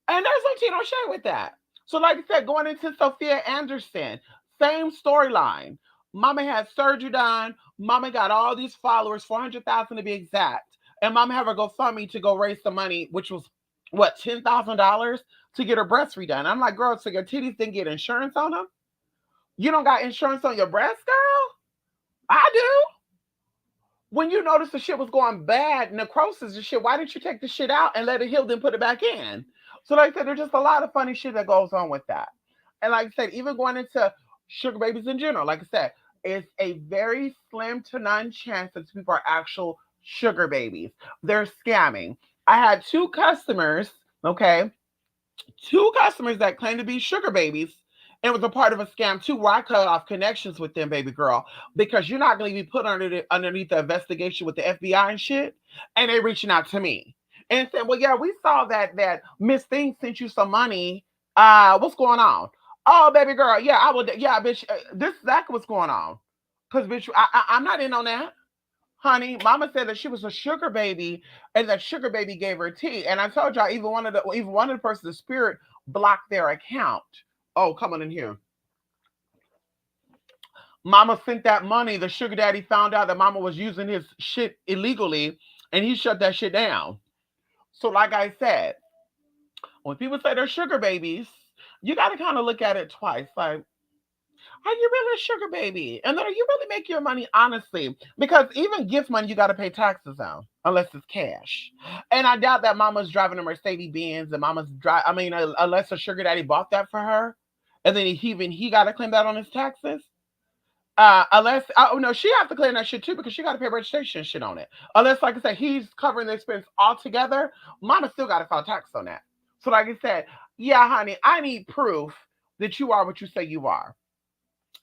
Speaker 3: that? And there's no tea, no shade with that. So, like I said, going into Sophia Anderson, same storyline. Mama had surgery done. Mama got all these followers, 400,000 to be exact. And mama had her GoFundMe to go raise some money, which was what, $10,000 to get her breasts redone. I'm like, girl, so your titties didn't get insurance on them? You don't got insurance on your breasts, girl? I do. When you noticed the shit was going bad, necrosis and shit, why didn't you take the shit out and let it heal, then put it back in? So, like I said, there's just a lot of funny shit that goes on with that. And like I said, even going into sugar babies in general, like I said, it's a very slim to none chance that people are actual sugar babies. They're scamming. I had two customers, okay, two customers that claimed to be sugar babies and was a part of a scam too, where I cut off connections with them, baby girl, because you're not going to be put underneath the investigation with the FBI and shit, and they reaching out to me and saying, "Well, yeah, we saw that Miss Thing sent you some money. What's going on?" Oh, baby girl, yeah, I would, yeah, bitch, this is exactly what's going on, because bitch, I'm not in on that. Honey, mama said that she was a sugar baby and that sugar baby gave her tea. And I told y'all, even one of the persons, the spirit blocked their account. Oh, come on in here. Mama sent that money. The sugar daddy found out that mama was using his shit illegally and he shut that shit down. So, like I said, when people say they're sugar babies, you got to kind of look at it twice. Like, are you really a sugar baby? And then are you really make your money honestly? Because even gift money, you got to pay taxes on, unless it's cash. And I doubt that mama's driving a Mercedes Benz and mama's drive. I mean, unless a sugar daddy bought that for her, and then he got to claim that on his taxes. Unless oh no, she have to claim that shit too because she got to pay registration shit on it. Unless, like I said, he's covering the expense altogether, mama still got to file tax on that. So, like I said, yeah, honey, I need proof that you are what you say you are.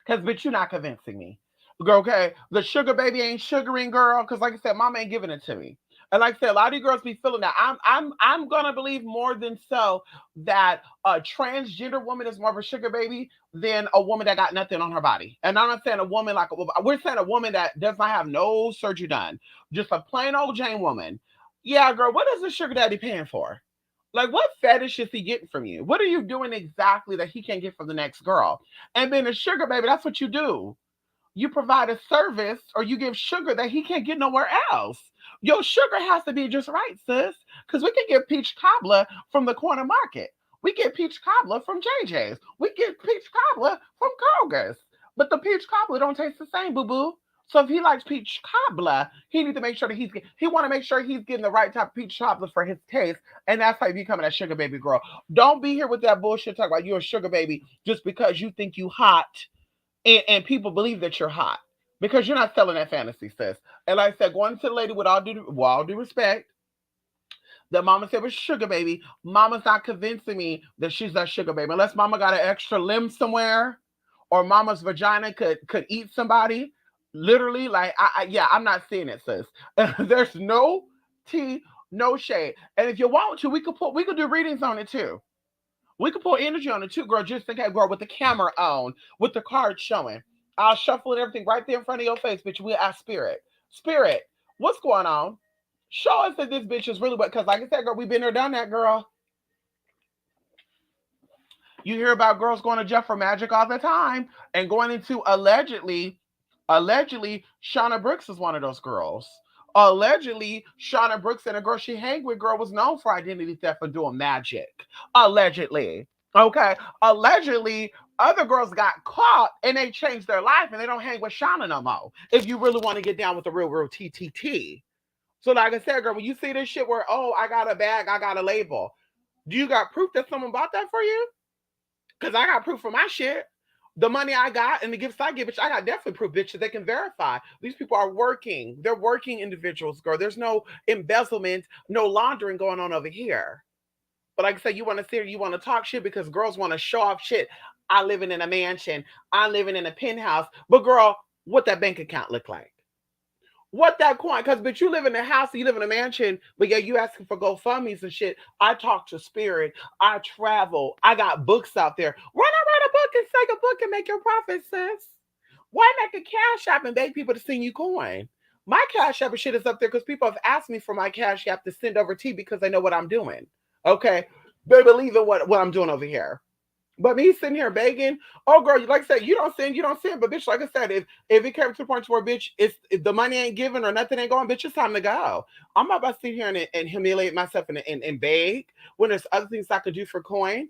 Speaker 3: Because, bitch, you're not convincing me. Okay, the sugar baby ain't sugaring, girl. Because, like I said, mama ain't giving it to me. And like I said, a lot of you girls be feeling that. I'm gonna believe more than so that a transgender woman is more of a sugar baby than a woman that got nothing on her body. And I'm not saying a woman like we're saying a woman that does not have no surgery done, just a plain old Jane woman. Yeah, girl, what is the sugar daddy paying for? Like, what fetish is he getting from you? What are you doing exactly that he can't get from the next girl? And being a sugar baby, that's what you do. You provide a service or you give sugar that he can't get nowhere else. Your sugar has to be just right, sis. Because we can get peach cobbler from the corner market. We get peach cobbler from JJ's. We get peach cobbler from Kroger's. But the peach cobbler don't taste the same, boo boo. So if he likes peach cobbler, he needs to make sure that he want to make sure he's getting the right type of peach cobbler for his taste, and that's how you become that sugar baby girl. Don't be here with that bullshit talk about you're a sugar baby just because you think you hot and people believe that you're hot because you're not selling that fantasy, sis. And like I said, going to the lady with all due respect, that mama said was sugar baby. Mama's not convincing me that she's that sugar baby unless mama got an extra limb somewhere, or mama's vagina could eat somebody. Literally, like yeah, I'm not seeing it, sis. There's no tea, no shade. And if you want to, we could do readings on it too. We could pull energy on it too, girl, just in case, girl, with the camera on, with the card showing. I'll shuffle and everything right there in front of your face, bitch. We ask spirit. Spirit, what's going on? Show us that this bitch is really what, because like I said, girl, we've been there, done that, girl. You hear about girls going to jail for magic all the time and going into allegedly, Shauna Brooks is one of those girls. Allegedly, Shauna Brooks and a girl she hang with girl was known for identity theft for doing magic. Allegedly. Okay. Allegedly, other girls got caught and they changed their life and they don't hang with Shauna no more. If you really want to get down with the real TTT. So, like I said, girl, when you see this shit where, oh, I got a bag, I got a label, do you got proof that someone bought that for you? Because I got proof for my shit. The money I got and the gifts I give, bitch, I got definitely proof, bitch, that they can verify. These people are working. They're working individuals, girl. There's no embezzlement, no laundering going on over here. But like I said, you want to sit, you want to talk shit because girls want to show off shit. I living in a mansion. I living in a penthouse. But girl, what that bank account look like? What that coin? Because bitch, you live in a house, you live in a mansion, but yeah, you asking for GoFundMe's and shit. I talk to spirit. I travel. I got books out there. Why not write a book and take a book and make your profit, sis? Why make a cash app and beg people to send you coin? My cash app and shit is up there because people have asked me for my cash app to send over to you because they know what I'm doing. Okay, they believe in what I'm doing over here. But me sitting here begging, oh girl, like I said, you don't sin. But bitch, like I said, if it came to the point where bitch, if the money ain't given or nothing ain't going, bitch, it's time to go. I'm not about to sit here and humiliate myself and beg when there's other things I could do for coin.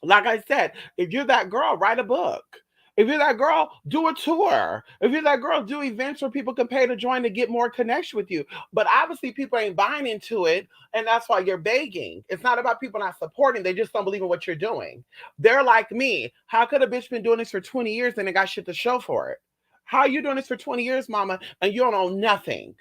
Speaker 3: Like I said, if you're that girl, write a book. If you're that girl, do a tour. If you're that girl, do events where people can pay to join to get more connection with you. But obviously, people ain't buying into it, and that's why you're begging. It's not about people not supporting; they just don't believe in what you're doing. They're like me. How could a bitch been doing this for 20 years and they got shit to show for it? How are you doing this for 20 years, mama, and you don't own nothing?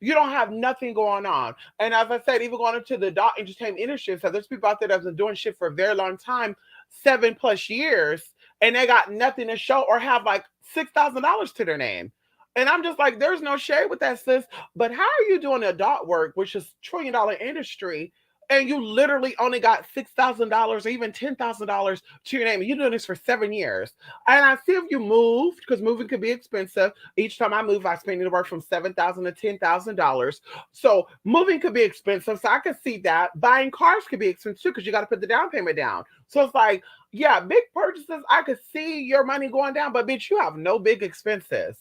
Speaker 3: You don't have nothing going on. And as I said, even going into the adult entertainment industry, so there's people out there that's been doing shit for a very long time, 7+ years, and they got nothing to show or have like $6,000 to their name. And I'm just like, there's no shade with that, sis. But how are you doing adult work, which is $1 trillion industry, and you literally only got $6,000 or even $10,000 to your name? And you're doing this for 7 years. And I see if you moved, because moving could be expensive. Each time I move, I spend anywhere from $7,000 to $10,000. So moving could be expensive. So I could see that. Buying cars could be expensive too, because you got to put the down payment down. So it's like, yeah, big purchases, I could see your money going down, but bitch, you have no big expenses.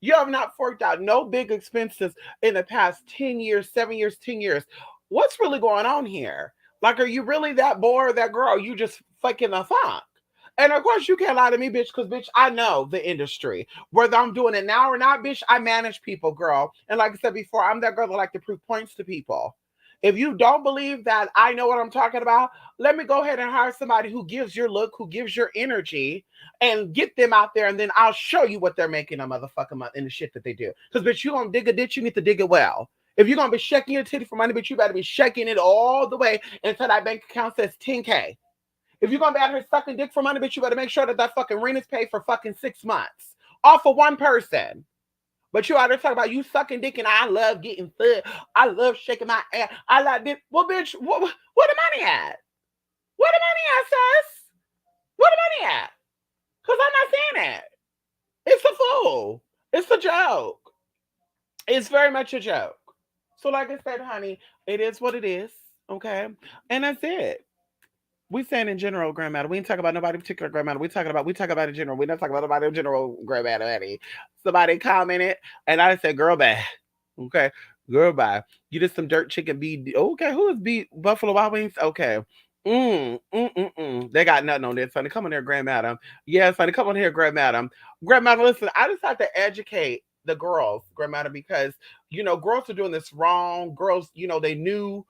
Speaker 3: You have not forked out no big expenses in the past 10 years, 7 years, 10 years. What's really going on here? Like, are you really that bored, that girl? Are you just fucking a fuck? And of course, you can't lie to me, bitch, because, bitch, I know the industry. Whether I'm doing it now or not, bitch, I manage people, girl. And like I said before, I'm that girl that like to prove points to people. If you don't believe that I know what I'm talking about, let me go ahead and hire somebody who gives your look, who gives your energy, and get them out there, and then I'll show you what they're making a motherfucking month in the shit that they do. Because, bitch, you gonna dig a ditch, you need to dig it well. If you're gonna be shaking your titty for money, bitch, you better be shaking it all the way until that bank account says 10K. If you're gonna be out here sucking dick for money, bitch, you better make sure that fucking rent is paid for fucking 6 months. All for one person. But you out there talking about you sucking dick and I love getting fed. I love shaking my ass. I like this. Well, bitch, where the money at? Where the money at, sis? Where the money at? Because I'm not saying that. It's a fool. It's a joke. It's very much a joke. So, like I said, honey, it is what it is. Okay. And that's it. We saying in general, grandmatter. We ain't talking about nobody particular, grandmatter. We talk about in general. We not talking about nobody in general, grandmatter, honey. Somebody commented, and I said, "Girl, bye." Okay, girl, bye. You did some dirt chicken B. Okay, who is B Buffalo Wild Wings? Okay. They got nothing on this, honey. Come on here, grandmadam. Yes, honey, come on here, grandmadam. Grandmadam, listen, I just have to educate the girls, grandmadam, because girls are doing this wrong. Girls, they knew,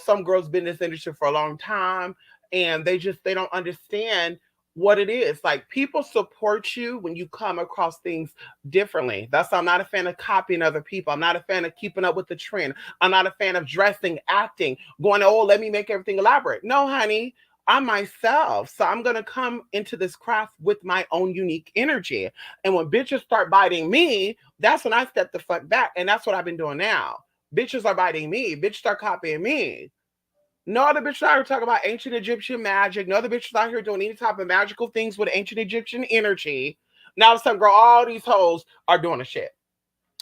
Speaker 3: some girls been in this industry for a long time and they don't understand what it is. Like, people support you when you come across things differently. That's why I'm not a fan of copying other people. I'm not a fan of keeping up with the trend. I'm not a fan of dressing, acting, going, oh, let me make everything elaborate. No, honey, I'm myself. So I'm gonna come into this craft with my own unique energy. And when bitches start biting me, that's when I step the fuck back. And that's what I've been doing now. Bitches are biting me. Bitches start copying me. No other bitches out here talking about ancient Egyptian magic. No other bitches out here doing any type of magical things with ancient Egyptian energy. Now all of a sudden, girl, all these hoes are doing the shit.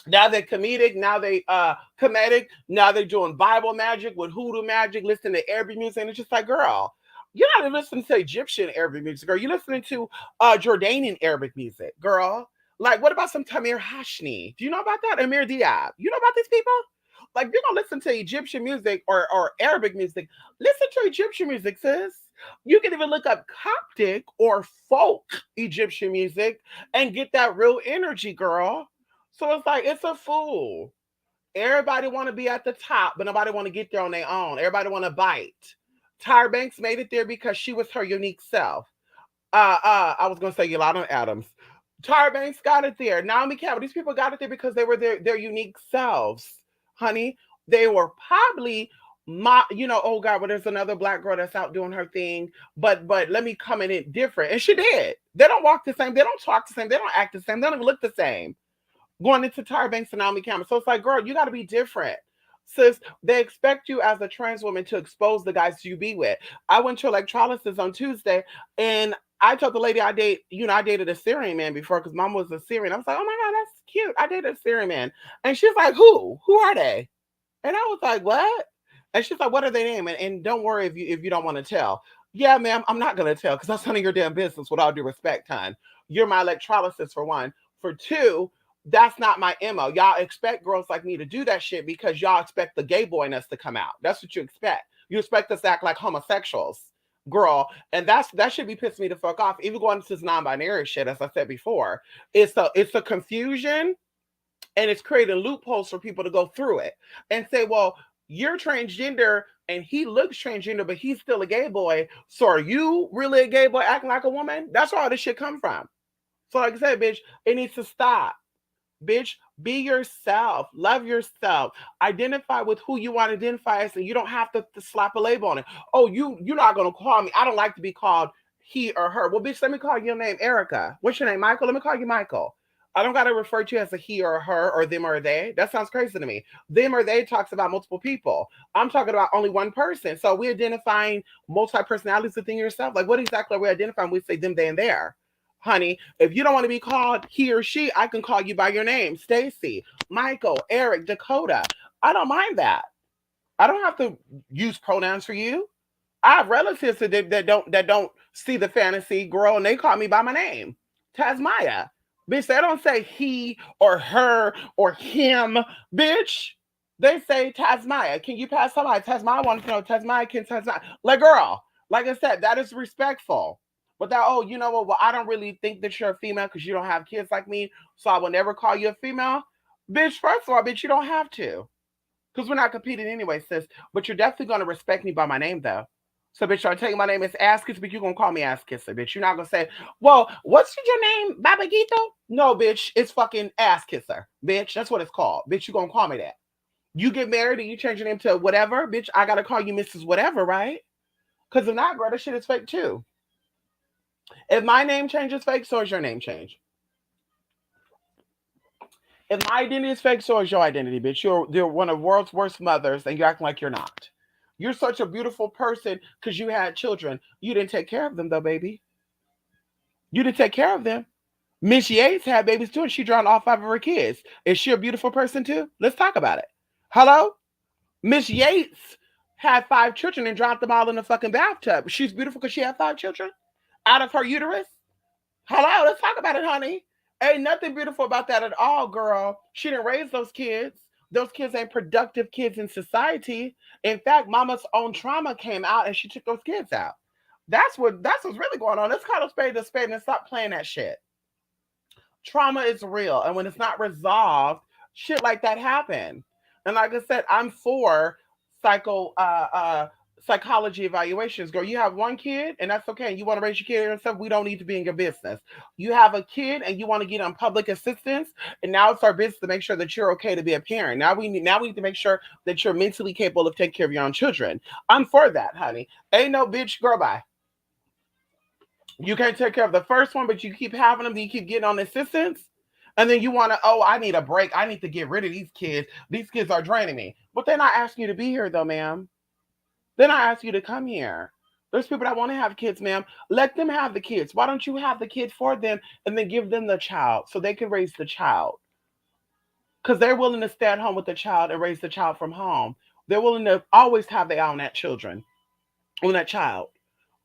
Speaker 3: Now they're comedic. Now they comedic. Now they're doing Bible magic with hoodoo magic, listening to Arabic music. And it's just like, girl, you're not listening to Egyptian Arabic music, girl. You're listening to Jordanian Arabic music, girl. Like, what about some Tamir Hashni? Do you know about that? Amir Diab. You know about these people? Like, you're gonna listen to Egyptian music or Arabic music. Listen to Egyptian music, sis. You can even look up Coptic or folk Egyptian music and get that real energy, girl. So it's like it's a fool. Everybody want to be at the top, but nobody want to get there on their own. Everybody want to bite. Tyra Banks made it there because she was her unique self. I was gonna say Yolanda Adams. Tyra Banks got it there. Naomi Campbell. These people got it there because they were their unique selves, honey. They were probably oh God, well, there's another black girl that's out doing her thing, but let me come in it different. And she did. They don't walk the same, they don't talk the same, they don't act the same, they don't even look the same. Going into Tyra Banks and Naomi Campbell. So it's like, girl, you got to be different. Sis, they expect you as a trans woman to expose the guys you be with. I went to electrolysis on Tuesday, and I told the lady I dated a Syrian man before because mom was a Syrian. I was like, oh my God, that's cute. I dated a Syrian man. And she's like, who? Who are they? And I was like, what? And she's like, what are they name? And don't worry if you don't want to tell. Yeah, ma'am, I'm not going to tell because that's none of your damn business with all due respect, hon. You're my electrolysis for one. For two, that's not my MO. Y'all expect girls like me to do that shit because y'all expect the gay boy in us to come out. That's what you expect. You expect us to act like homosexuals, girl. And that should be pissing me the fuck off. Even going into this non-binary shit, as I said before, it's a confusion, and it's creating loopholes for people to go through it and say, well, you're transgender and he looks transgender, but he's still a gay boy. So are you really a gay boy acting like a woman? That's where all this shit come from. So like I said, bitch, it needs to stop. Bitch, be yourself. Love yourself. Identify with who you want to identify as, and you don't have to slap a label on it. Oh, you're not gonna call me. I don't like to be called he or her. Well, bitch, let me call your name Erica. What's your name, Michael? Let me call you Michael. I don't gotta refer to you as a he or a her or them or they. That sounds crazy to me. Them or they talks about multiple people. I'm talking about only one person. So we're identifying multi-personalities within yourself. Like, what exactly are we identifying? We say them, they, and there. Honey, if you don't want to be called he or she, I can call you by your name. Stacy, Michael, Eric, Dakota. I don't mind that. I don't have to use pronouns for you. I have relatives that don't see the fantasy girl and they call me by my name. Tasmaya. Bitch, they don't say he or her or him, bitch. They say Tasmaya. Can you pass somebody? Tasmaya wants to know Tasmaya can Tasmaya. Like, girl, like I said, that is respectful. But that, oh, you know what? Well, I don't really think that you're a female because you don't have kids like me, so I will never call you a female. Bitch, first of all, bitch, you don't have to. Because we're not competing anyway, sis. But you're definitely going to respect me by my name, though. So, bitch, I'm telling you my name is Ass Kisser, but you're going to call me Ass Kisser, bitch. You're not going to say, well, what's your name, Babagito? No, bitch, it's fucking Ass Kisser, bitch. That's what it's called. Bitch, you're going to call me that. You get married and you change your name to whatever, bitch, I got to call you Mrs. Whatever, right? Because if not, girl, that shit is fake, too. If my name changes fake, so is your name change. If my identity is fake, so is your identity, bitch. You're one of the world's worst mothers, and you're acting like you're not. You're such a beautiful person because you had children. You didn't take care of them, though, baby. You didn't take care of them. Miss Yates had babies too, and she drowned all 5 of her kids. Is she a beautiful person too? Let's talk about it. Hello? Miss Yates had 5 children and dropped them all in the fucking bathtub. She's beautiful because she had 5 children out of her uterus. Hello, let's talk about it, honey. Ain't nothing beautiful about that at all, girl. She didn't raise those kids. Those kids ain't productive kids in society. In fact, mama's own trauma came out and she took those kids out. That's what's really going on. Let's call a spade and stop playing that shit. Trauma is real. And when it's not resolved, shit like that happen. And like I said, I'm for psychology evaluations. Girl, you have one kid and that's okay. You want to raise your kid yourself, we don't need to be in your business. You have a kid and you want to get on public assistance, and now it's our business to make sure that you're okay to be a parent. Now we need to make sure that you're mentally capable of taking care of your own children. I'm for that, honey. Ain't no bitch, girl, bye. You can't take care of the first one, but you keep having them, you keep getting on assistance. And then you want to, oh, I need a break. I need to get rid of these kids. These kids are draining me. But they're not asking you to be here, though, ma'am. They're not asking you to come here. There's people that want to have kids, ma'am. Let them have the kids. Why don't you have the kid for them and then give them the child so they can raise the child? because they're willing to stay at home with the child and raise the child from home. They're willing to always have their eye on that children, on that child.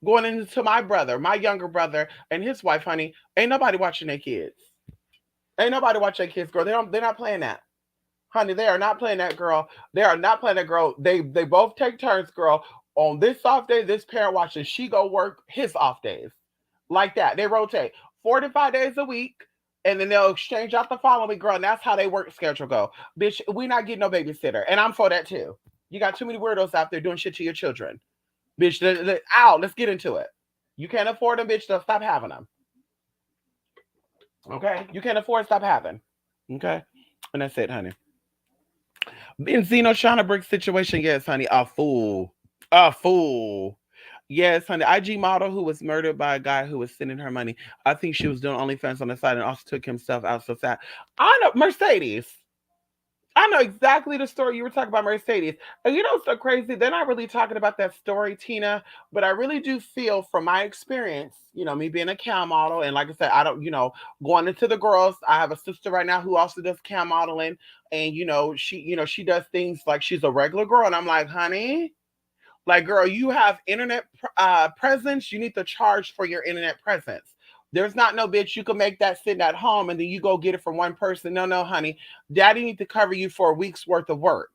Speaker 3: Going into my brother, my younger brother, and his wife, honey, ain't nobody watching their kids. Ain't nobody watching their kids, girl. They're not playing that. Honey, they are not playing that, girl. They are not playing that, girl. They both take turns, girl. On this off day, this parent watches. She go work his off days. Like that. They rotate 45 days a week, and then they'll exchange out the following week, girl. And that's how they work schedule go. Bitch, we not getting no babysitter. And I'm for that too. You got too many weirdos out there doing shit to your children. Bitch, let's get into it. You can't afford them, bitch, so stop having them. Okay? You can't afford, stop having. Okay? And that's it, honey. Benzino Shauna Brick situation, yes, honey. A fool. A fool. Yes, honey. IG model who was murdered by a guy who was sending her money. I think she was doing OnlyFans on the side and also took himself out so sad. I know Mercedes. I know exactly the story you were talking about, Mercedes. And you know what's so crazy? They're not really talking about that story, Tina, but I really do feel from my experience, me being a cam model, and like I said, I don't, going into the girls, I have a sister right now who also does cam modeling, and she does things like she's a regular girl, and I'm like, honey, like, girl, you have internet presence, you need to charge for your internet presence. There's not no bitch you can make that sitting at home and then you go get it from one person. No, honey. Daddy need to cover you for a week's worth of work.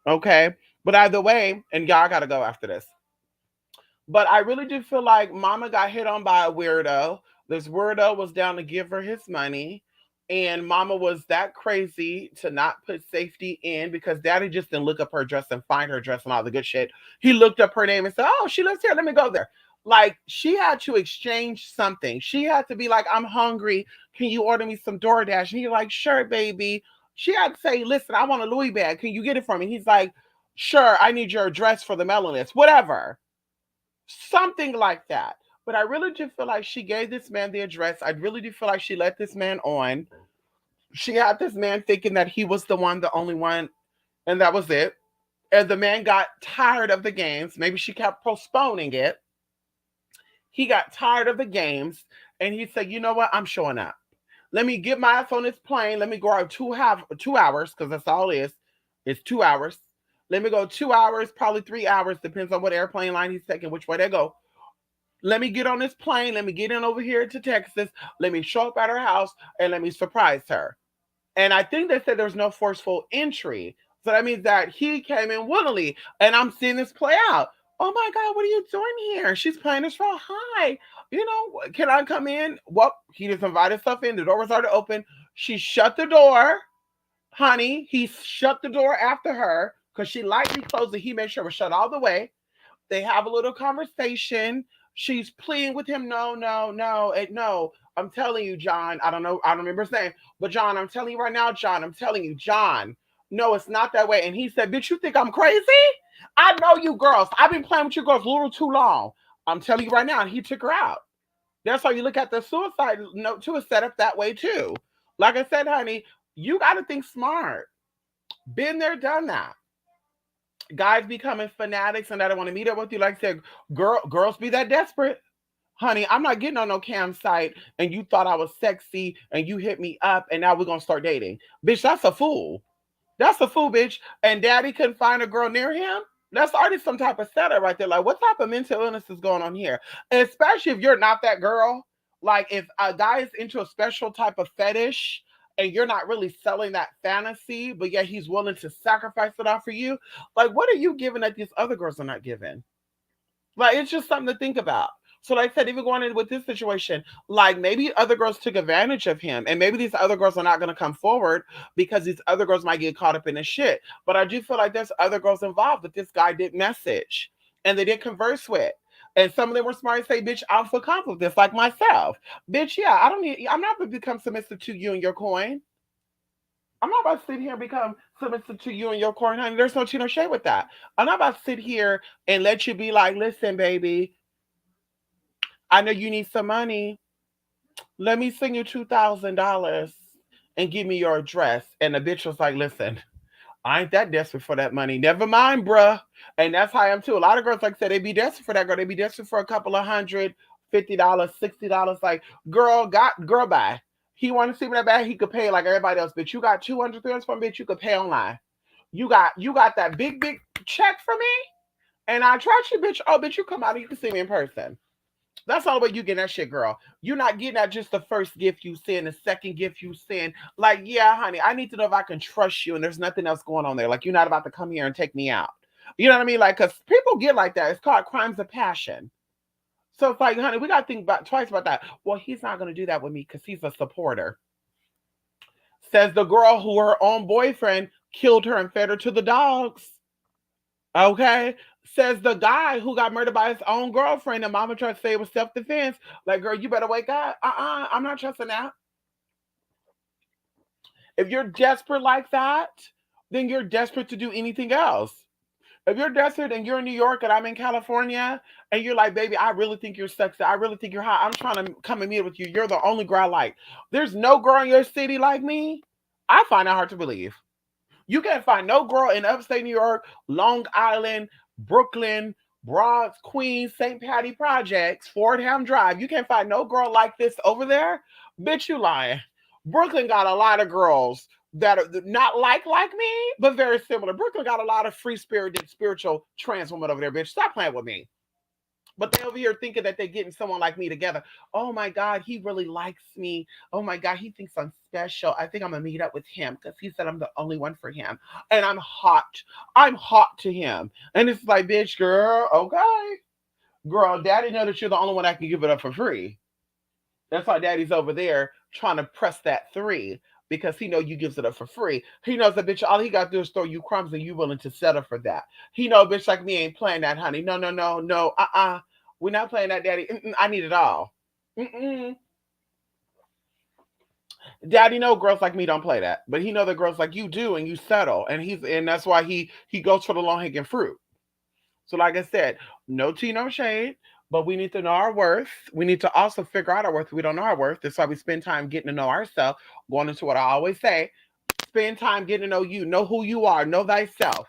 Speaker 3: Okay? But either way, and y'all gotta go after this. But I really do feel like mama got hit on by a weirdo. This weirdo was down to give her his money. And mama was that crazy to not put safety in because daddy just didn't look up her dress and find her dress and all the good shit. He looked up her name and said, oh, she lives here. Let me go there. Like, she had to exchange something. She had to be like, I'm hungry. Can you order me some DoorDash? And he's like, sure, baby. She had to say, listen, I want a Louis bag. Can you get it for me? He's like, sure, I need your address for the mailing list. Whatever. Something like that. But I really do feel like she gave this man the address. I really do feel like she let this man on. She had this man thinking that he was the one, the only one, and that was it. And the man got tired of the games. Maybe she kept postponing it. He got tired of the games, and he said, you know what? I'm showing up. Let me get my ass on this plane. Let me go out 2 hours, because that's all it is. It's 2 hours. Let me go 2 hours, probably 3 hours, depends on what airplane line he's taking, which way they go. Let me get on this plane. Let me get in over here to Texas. Let me show up at her house, and let me surprise her. And I think they said there's no forceful entry. So that means that he came in willingly, and I'm seeing this play out. Oh my God, what are you doing here? She's playing this role. Hi, can I come in? Well, he just invited stuff in. The door was already open. She shut the door. Honey, he shut the door after her because she lightly closed it. He made sure it was shut all the way. They have a little conversation. She's pleading with him. No. I'm telling you, John. I don't know. I don't remember his name. But John, I'm telling you right now, John. I'm telling you, John. No, it's not that way. And he said, bitch, you think I'm crazy? I know you girls. I've been playing with you girls a little too long. I'm telling you right now. And he took her out. That's why you look at the suicide note too. Is set up that way too. Like I said, honey, you got to think smart. Been there, done that. Guys becoming fanatics and I don't want to meet up with you. Like I said, girls be that desperate. Honey, I'm not getting on no campsite and you thought I was sexy and you hit me up and now we're going to start dating. Bitch, that's a fool. That's a fool, bitch. And daddy couldn't find a girl near him? That's already some type of setup right there. Like, what type of mental illness is going on here? And especially if you're not that girl. Like, if a guy is into a special type of fetish and you're not really selling that fantasy, but yet he's willing to sacrifice it all for you, like, what are you giving that these other girls are not giving? Like, it's just something to think about. So like I said, even going in with this situation, like maybe other girls took advantage of him and maybe these other girls are not going to come forward because these other girls might get caught up in this shit. But I do feel like there's other girls involved that this guy did message and they did converse with. And some of them were smart and say, bitch, I'll feel comfortable with this, like myself. Bitch, yeah, I'm not going to become submissive to you and your coin. I'm not about to sit here and become submissive to you and your coin, honey. There's no tea, no shade with that. I'm not about to sit here and let you be like, listen, baby, I know you need some money. Let me send you $2,000 and give me your address. And the bitch was like, listen, I ain't that desperate for that money. Never mind, bruh. And that's how I am too. A lot of girls, like I said, they be desperate for that girl. They be desperate for a couple of $150, $60. Like, girl, bye. He want to see me that bad, he could pay like everybody else. Bitch, you got 200 300 from bitch, you could pay online. You got that big check for me, and I trust you, bitch. Oh, bitch, you come out and you can see me in person. That's all the way you get that shit, girl. You're not getting that just the first gift you send, the second gift you send. Like, yeah, honey, I need to know if I can trust you and there's nothing else going on there. Like, you're not about to come here and take me out. You know what I mean? Like, because people get like that. It's called crimes of passion. So it's like, honey, we got to think about twice about that. Well, he's not going to do that with me because he's a supporter. Says the girl who her own boyfriend killed her and fed her to the dogs. Okay. Says the guy who got murdered by his own girlfriend and mama tried to say it was self-defense. Like, girl, you better wake up. I'm not trusting that. If you're desperate like that, then you're desperate to do anything else. If you're desperate and you're in New York and I'm in California and you're like, baby, I really think you're sexy. I really think you're hot. I'm trying to come and meet with you. You're the only girl I like. There's no girl in your city like me. I find it hard to believe. You can't find no girl in upstate New York, Long Island, Brooklyn, Bronx, Queens, St. Patty Projects, Fordham Drive. You can't find no girl like this over there. Bitch, you lying. Brooklyn got a lot of girls that are not like me, but very similar. Brooklyn got a lot of free spirited, spiritual trans women over there, bitch. Stop playing with me. But they over here thinking that they're getting someone like me together. Oh my God, he really likes me. Oh my God, he thinks I'm special. I think I'm gonna meet up with him because he said I'm the only one for him. And I'm hot. I'm hot to him. And it's like, bitch, girl, okay. Girl, daddy know that you're the only one that can give it up for free. That's why daddy's over there trying to press that 3 because he know you gives it up for free. He knows that bitch, all he got to do is throw you crumbs and you willing to settle for that. He know bitch like me ain't playing that, honey. No, no, no, no. We're not playing that, daddy. I need it all. Mm-mm. Daddy know girls like me don't play that, but he know that girls like you do, and you settle, and that's why he goes for the long hanging fruit. So, like I said, no tea, no shade, but we need to know our worth. We need to also figure out our worth. We don't know our worth. That's why we spend time getting to know ourselves. Going into what I always say: spend time getting to know you, know who you are, know thyself.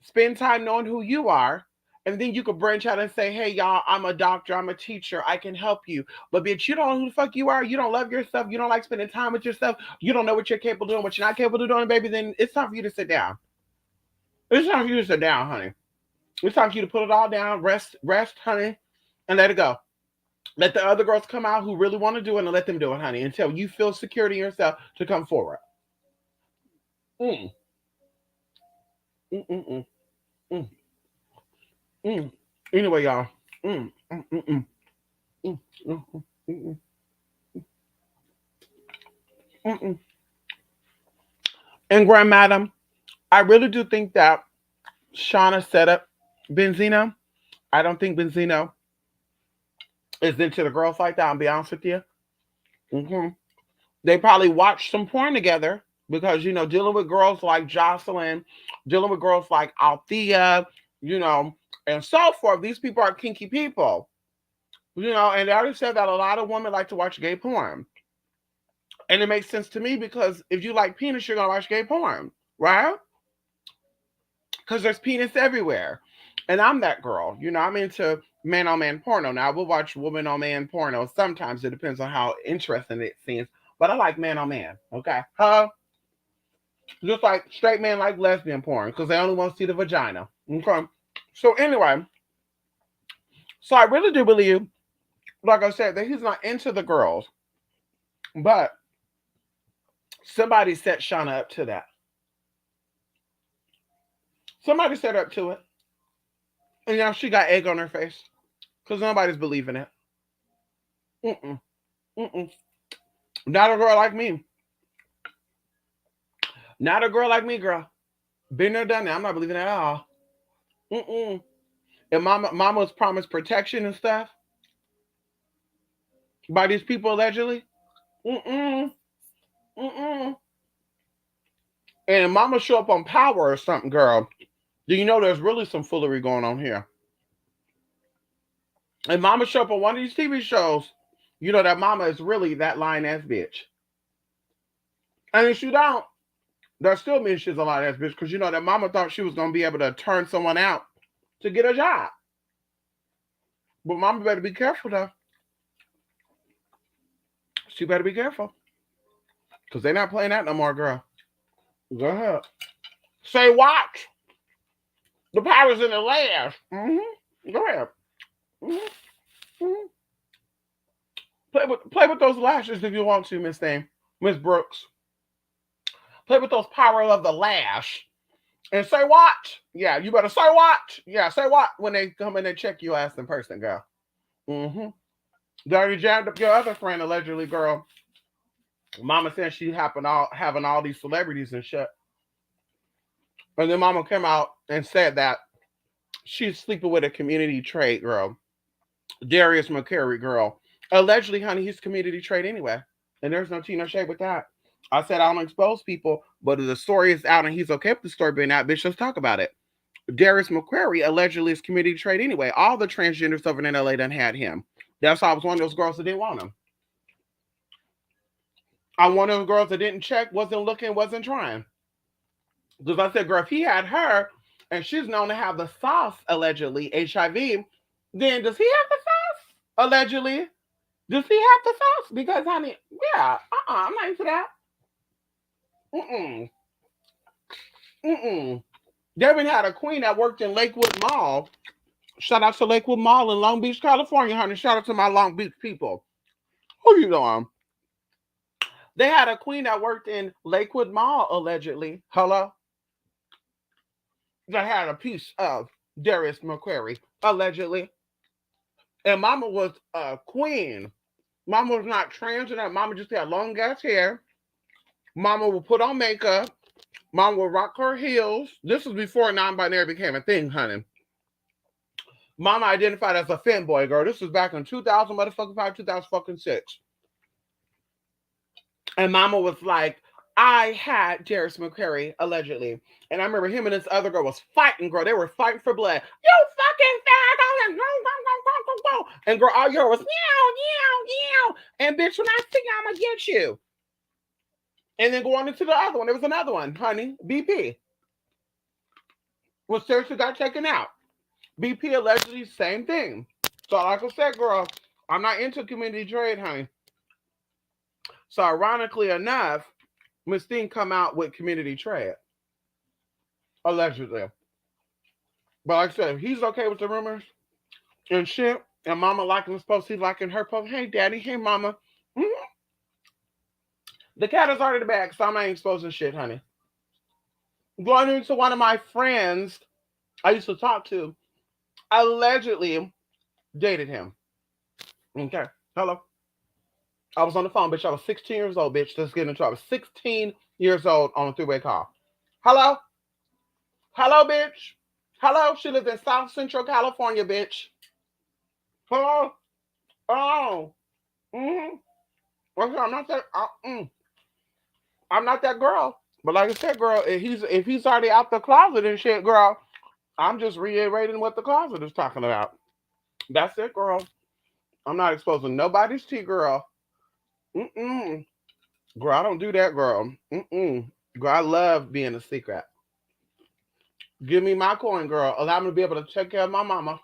Speaker 3: Spend time knowing who you are, and then you could branch out and say, hey, y'all, I'm a doctor, I'm a teacher, I can help you. But bitch, you don't know who the fuck you are, you don't love yourself, you don't like spending time with yourself, you don't know what you're capable of doing, what you're not capable of doing, baby, then it's time for you to sit down. It's time for you to sit down, honey. It's time for you to put it all down, rest, honey, and let it go. Let the other girls come out who really want to do it and let them do it, honey, until you feel secure in yourself to come forward. Mm. Mm, mm, mm, mm, mm. Anyway, y'all. Mm, mm, mm, mm. Mm, mm, mm, mm, mm. And Grand Madam, I really do think that Shauna set up Benzino. I don't think Benzino is into the girls like that. I'll be honest with you. Hmm. They probably watched some porn together because dealing with girls like Jocelyn, dealing with girls like Althea, and so forth. These people are kinky people, and they already said that a lot of women like to watch gay porn. And it makes sense to me because if you like penis, you're gonna watch gay porn, right? Because there's penis everywhere. And I'm that girl. I'm into man on man porno. Now I will watch woman on man porno. Sometimes it depends on how interesting it seems. But I like man on man. Okay. Just like straight men like lesbian porn, because they only want to see the vagina. Okay. So anyway, so I really do believe, like I said, that he's not into the girls. But somebody set Shauna up to that. Somebody set her up to it. And now she got egg on her face. Because nobody's believing it. Mm-mm. Mm-mm. Not a girl like me. Not a girl like me, girl. Been there, done that. I'm not believing that at all. Mm-mm. And mama was promised protection and stuff by these people allegedly. Mm-mm. Mm-mm. And mama show up on Power or something, girl. Do you know there's really some foolery going on here? And mama show up on one of these TV shows, you know that mama is really that lying ass bitch. And if you don't, that still means she's a lying ass bitch because that mama thought she was gonna be able to turn someone out to get a job. But mama better be careful though. She better be careful. Because they're not playing that no more, girl. Go ahead. Say watch. The power's in the lash. Go ahead. Mm-hmm. Play with those lashes if you want to, Miss Thing. Miss Brooks. Play with those power of the lash. And say what? Yeah, you better say what? Yeah, say what when they come in and check your ass in person, girl. They already jammed up your other friend, allegedly, girl. Mama said she happened having all these celebrities and shit. And then Mama came out and said that she's sleeping with a community trade girl, Darius McCary girl. Allegedly, honey, he's community trade anyway. And there's no tea, no shade with that. I said I don't expose people, but if the story is out and he's okay with the story being out, bitch, let's talk about it. Darius McCrary allegedly is community trade anyway. All the transgenders over in LA done had him. That's why I was one of those girls that didn't want him. I'm one of those girls that didn't check, wasn't looking, wasn't trying. Because I said, girl, if he had her and she's known to have the sauce, allegedly, HIV, then does he have the sauce? Allegedly. Does he have the sauce? Because, honey, yeah, I'm not into that. They even had a queen that worked in Lakewood Mall. Shout out to Lakewood Mall in Long Beach, California, honey. Shout out to my Long Beach people. Who you doing? They had a queen that worked in Lakewood Mall, allegedly. Hello? That had a piece of Darius McCrary, allegedly. And Mama was a queen. Mama was not trans, and that Mama just had long ass hair. Mama would put on makeup. Mama would rock her heels. This was before non-binary became a thing, honey. Mama identified as a femboy, girl. This was back in 2000, motherfucking 5, 2006. And Mama was like, I had Darius McCrary, allegedly. And I remember him and this other girl was fighting, girl. They were fighting for blood. You fucking fag. And girl, all you heard was, meow. And bitch, when I see you, I'm going to get you. And then go on into the other one. There was another one, honey. BP. Well, seriously got taken out. BP allegedly, same thing. So like I said, girl, I'm not into community trade, honey. So ironically enough, Miss Thing come out with community trade. Allegedly. But like I said, if he's okay with the rumors and shit, and Mama liking his post, he's liking her post. Hey, Daddy. Hey, Mama. The cat is already in the bag, so I'm not exposing shit, honey. Going into one of my friends I used to talk to, allegedly dated him. Okay. Hello. I was on the phone, bitch. I was 16 years old, bitch. Let's get into it. I was 16 years old on a three-way call. Hello? Hello, bitch? Hello? She lives in South Central California, bitch. Hello? Oh. I'm not that. I'm not that girl. But like I said, girl, if he's already out the closet and shit, girl, I'm just reiterating what the closet is talking about. That's it, girl. I'm not exposing nobody's tea, girl. Girl, I don't do that, girl. Girl, I love being a secret. Give me my coin, girl. Allow me to be able to take care of my mama.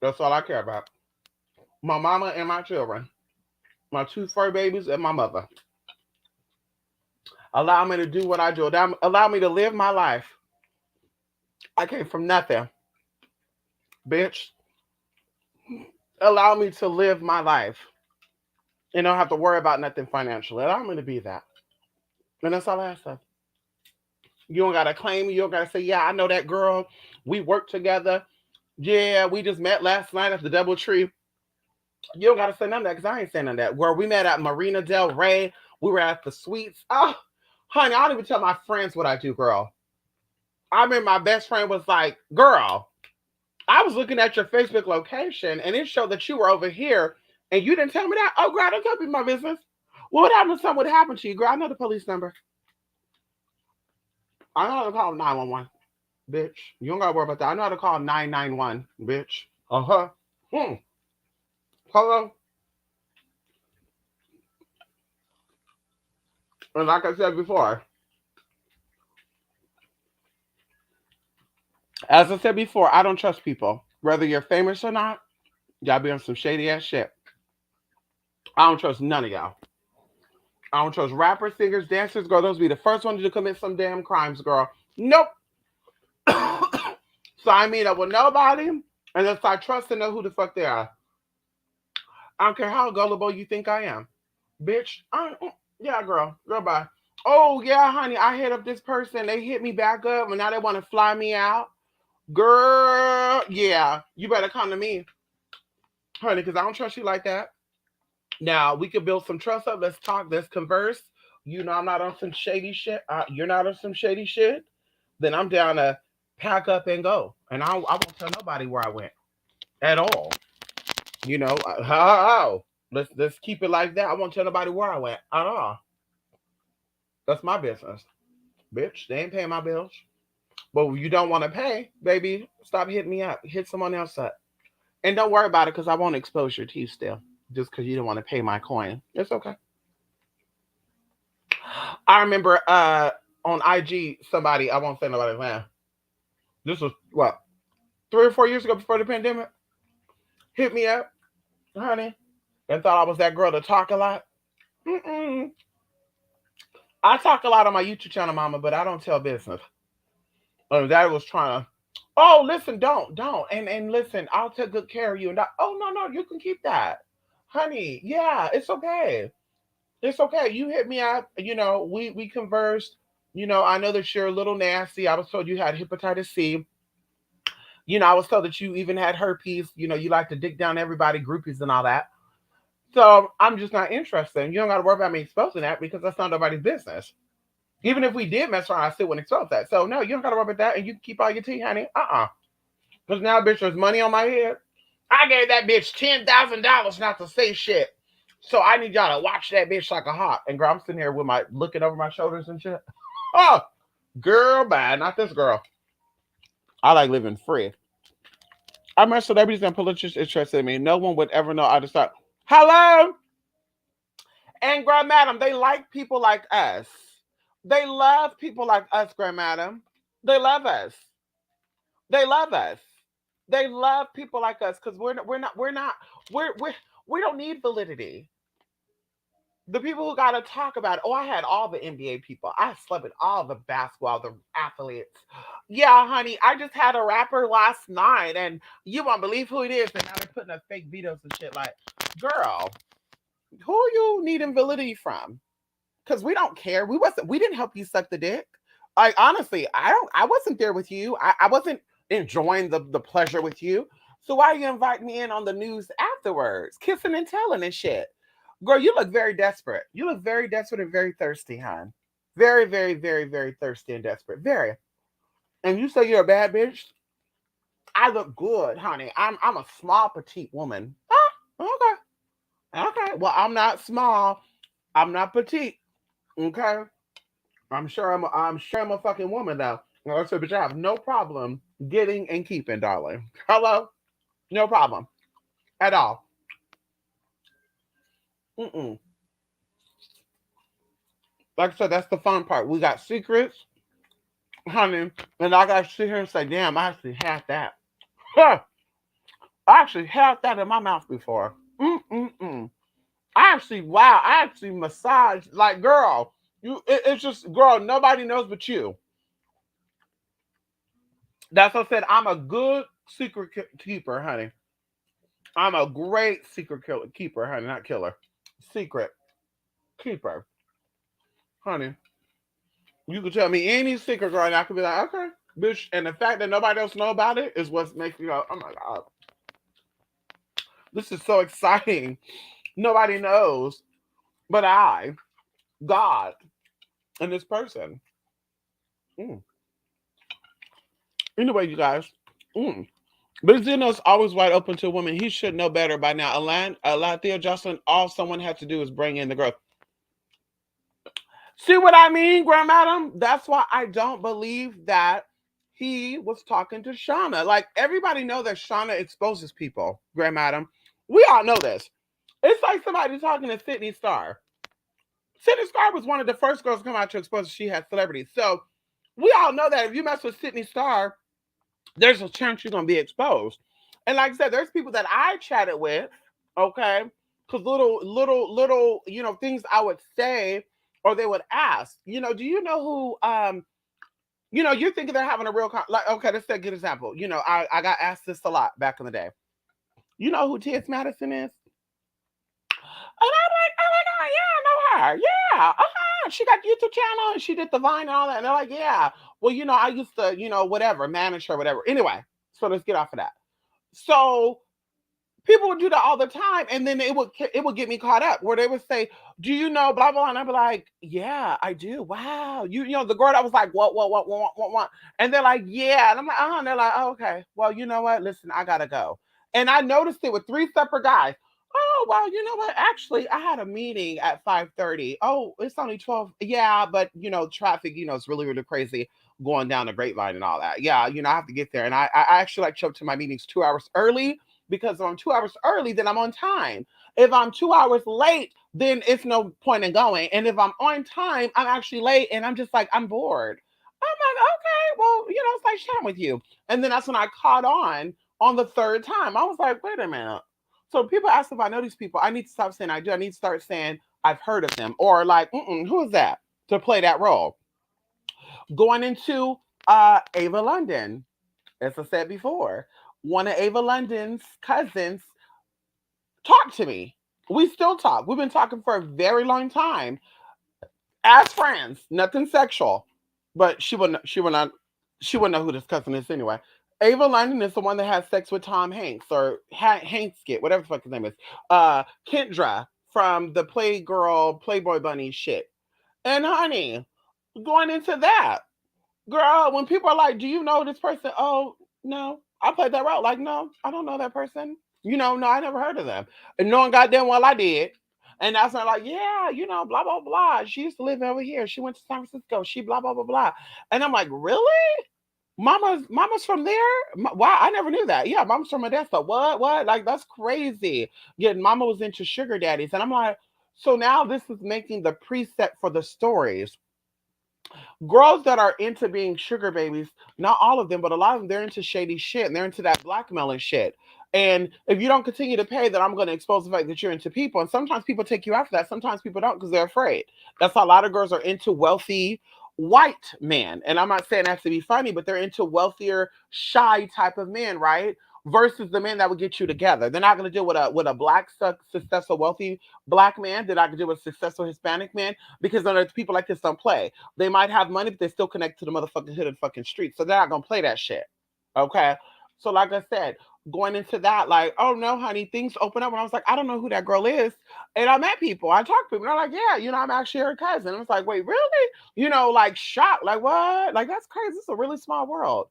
Speaker 3: That's all I care about. My mama and my children. My 2 fur babies and my mother. Allow me to do what I do. Allow me to live my life. I came from nothing. Bitch. Allow me to live my life. And don't have to worry about nothing financially. Allow me to be that. And that's all I ask of. You don't got to claim me. You don't got to say, yeah, I know that girl. We worked together. Yeah, we just met last night at the DoubleTree. You don't got to say none of that because I ain't saying none of that. Where we met at Marina Del Rey. We were at the Suites. Oh, honey, I don't even tell my friends what I do, girl. I remember my best friend was like, girl, I was looking at your Facebook location and it showed that you were over here and you didn't tell me that. Oh, girl, don't tell me my business. What happened if something would happen to you, girl? I know the police number. I know how to call 911, bitch. You don't got to worry about that. I know how to call 991, bitch. Uh-huh. Hello? And like I said before, as I said before, I don't trust people. Whether you're famous or not, y'all be on some shady ass shit. I don't trust none of y'all. I don't trust rappers, singers, dancers, girl. Those be the first ones to commit some damn crimes, girl. Nope. So I meet up with nobody unless I trust to know who the fuck they are. I don't care how gullible you think I am. Bitch, yeah, girl, bye. Oh, yeah, honey, I hit up this person. They hit me back up, and now they want to fly me out. Girl, yeah, you better come to me, honey, because I don't trust you like that. Now, we could build some trust up. Let's talk. Let's converse. You know I'm not on some shady shit. You're not on some shady shit. Then I'm down to pack up and go. And I won't tell nobody where I went at all. You know, how? Let's keep it like that. I won't tell nobody where I went at all. That's my business, bitch. They ain't paying my bills. But if you don't want to pay, baby, stop hitting me up. Hit someone else up. And don't worry about it because I won't expose your teeth still. Just because you don't want to pay my coin. It's okay. I remember on IG, somebody, I won't say nobody's name. This was what, 3 or 4 years ago before the pandemic? Hit me up, honey, and thought I was that girl to talk a lot. Mm-mm. I talk a lot on my YouTube channel, mama, but I don't tell business. That was trying to, oh, listen, don't. And listen, I'll take good care of you. And oh, no, you can keep that. Honey, yeah, it's okay. It's okay. You hit me up. You know, we conversed. You know, I know that you're a little nasty. I was told you had hepatitis C. You know, I was told that you even had herpes. You know, you like to dick down everybody, groupies and all that. So I'm just not interested. You don't got to worry about me exposing that because that's not nobody's business. Even if we did mess around, I still wouldn't expose that. So no, you don't got to worry about that, and you can keep all your tea, honey. Because now, bitch, there's money on my head. I gave that bitch $10,000 not to say shit. So I need y'all to watch that bitch like a hawk. And girl, I'm sitting here with my looking over my shoulders and shit. Oh, girl, bad. Not this girl. I like living free. I met celebrities and politicians interested in me. No one would ever know I just thought, hello? And Grand Madam, they like people like us. They love people like us, Grand Madam. They love us. They love us. They love people like us because we don't need validity. The people who got to talk about it. Oh, I had all the NBA people. I slept with all the basketball, the athletes. Yeah, honey, I just had a rapper last night, and you won't believe who it is. And now they're putting up fake videos and shit. Like, girl, who are you needing validity from? Because we don't care. We didn't help you suck the dick. Like, honestly, I wasn't there with you. I wasn't enjoying the pleasure with you. So why are you inviting me in on the news afterwards? Kissing and telling and shit. Girl, you look very desperate. You look very desperate and very thirsty, hon. Very, very, very, very thirsty and desperate. Very. And you say you're a bad bitch? I look good, honey. I'm a small, petite woman. Oh, okay. Okay. Well, I'm not small. I'm not petite. Okay. I'm a fucking woman though. I said, but I have no problem getting and keeping, darling. Hello? No problem. At all. Mm-mm. Like I said, that's the fun part. We got secrets, honey, and I gotta sit here and say, damn, I actually had that. Huh. I actually had that in my mouth before. Mm-mm-mm. I actually massaged, like, girl, it's just, girl, nobody knows but you. That's what I said. I'm a good secret keeper, honey. I'm a great secret keeper, honey, not killer. Secret keeper, honey. You can tell me any secret, girl, and I could be like, okay, bitch. And the fact that nobody else know about it is what makes me go, oh my god, this is so exciting. Nobody knows but I, God, and this person. Mm. Anyway, you guys. Mm. But Zeno's always wide open to a woman. He should know better by now. Althea Jocelyn, all someone had to do is bring in the growth. See what I mean, Grand Madam? That's why I don't believe that he was talking to Shauna. Like, everybody know that Shauna exposes people, Grand Madam. We all know this. It's like somebody talking to Sydney Star. Sydney Star was one of the first girls to come out to expose she had celebrities. So we all know that if you mess with Sydney Star, there's a chance you're going to be exposed. And like I said, there's people that I chatted with, okay, Because little, things I would say, or they would ask, do you know who, you're thinking they're having a real, like, okay, let's take a good example. I got asked this a lot back in the day. You know who T.S. Madison is? And I'm like, oh my God, yeah, I know her. Yeah, she got YouTube channel and she did the Vine and all that. And they're like, yeah, well, I used to, whatever, manage her, whatever. Anyway, so let's get off of that. So people would do that all the time, and then it would get me caught up where they would say, "Do you know blah blah?" And I'd be like, "Yeah, I do. Wow, the girl that was like, what?" And they're like, "Yeah," and I'm like, "Uh huh." And they're like, oh, "Okay, well, you know what? Listen, I gotta go." And I noticed it with three separate guys. Oh well, you know what? Actually, I had a meeting at 5:30. Oh, it's only 12. Yeah, but traffic. It's really really crazy going down the Grapevine and all that. Yeah, I have to get there, and I actually like show up to my meetings 2 hours early because if I'm 2 hours early, then I'm on time. If I'm 2 hours late, then it's no point in going. And if I'm on time, I'm actually late and I'm just like, I'm bored. I'm like, okay, well, it's like chatting with you. And then that's when I caught on the third time. I was like, wait a minute. So people ask if I know these people. I need to stop saying I do. I need to start saying I've heard of them, or like, who is that to play that role? Going into Ava London, as I said before, one of Ava London's cousins talked to me. We still talk. We've been talking for a very long time as friends. Nothing sexual, but she wouldn't know who this cousin is anyway. Ava London is the one that had sex with Tom Hanks or Hanks skit, whatever the fuck his name is. Kendra from the Playgirl Playboy Bunny shit. And honey, going into that, girl, when people are like, "Do you know this person?" Oh, no. I played that role. Like, no, I don't know that person. No, I never heard of them. And knowing goddamn well I did. And that's not like, yeah, blah, blah, blah. She used to live over here. She went to San Francisco. She blah, blah, blah, blah. And I'm like, really? Mama's from there? Wow, I never knew that. Yeah, mama's from Odessa. What? Like, that's crazy. Yeah, mama was into sugar daddies. And I'm like, so now this is making the preset for the stories. Girls that are into being sugar babies, not all of them, but a lot of them, they're into shady shit and they're into that blackmailing shit. And if you don't continue to pay, then I'm going to expose the fact that you're into people. And sometimes people take you after that. Sometimes people don't because they're afraid. That's how a lot of girls are into wealthy white men. And I'm not saying that to be funny, but they're into wealthier, shy type of men, right? Versus the men that would get you together. They're not going to deal with a black, successful, wealthy black man. They're not going to deal with a successful Hispanic man because people like this don't play. They might have money, but they still connect to the motherfucking hood and fucking streets. So they're not gonna play that shit. Okay. So like I said, going into that, like, oh no, honey, things open up. And I was like, I don't know who that girl is. And I met people. I talked to people. And they're like, yeah, I'm actually her cousin. And I was like, wait, really? Like shocked. Like, what? Like, that's crazy. It's a really small world.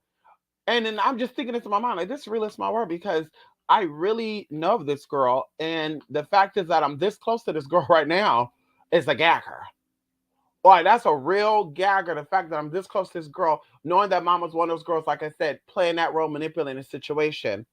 Speaker 3: And then I'm just thinking into my mind, like, this is really small world because I really know this girl. And the fact is that I'm this close to this girl right now is a gagger. Boy, that's a real gagger. The fact that I'm this close to this girl, knowing that mama's one of those girls, like I said, playing that role, manipulating the situation.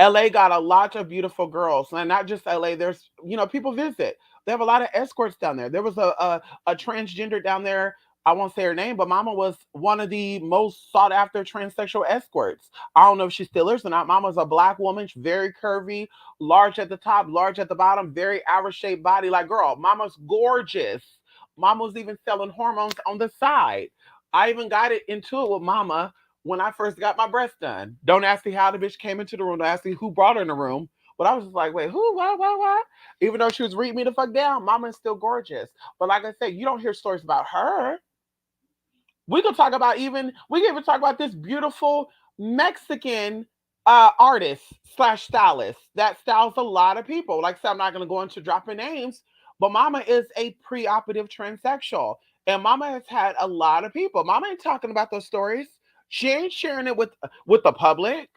Speaker 3: LA got a lot of beautiful girls, and not just LA. There's, people visit. They have a lot of escorts down there. There was a transgender down there. I won't say her name, but Mama was one of the most sought after transsexual escorts. I don't know if she still is or not. Mama's a black woman, she's very curvy, large at the top, large at the bottom, very average shaped body. Like, girl, Mama's gorgeous. Mama was even selling hormones on the side. I even got it into it with Mama when I first got my breast done. Don't ask me how the bitch came into the room. Don't ask me who brought her in the room. But I was just like, wait, who? What? Even though she was reading me the fuck down, Mama is still gorgeous. But like I said, you don't hear stories about her. We can talk about we can even talk about this beautiful Mexican artist slash stylist that styles a lot of people. Like I said, I'm not going to go into dropping names, but Mama is a preoperative transsexual. And Mama has had a lot of people. Mama ain't talking about those stories. She ain't sharing it with the public.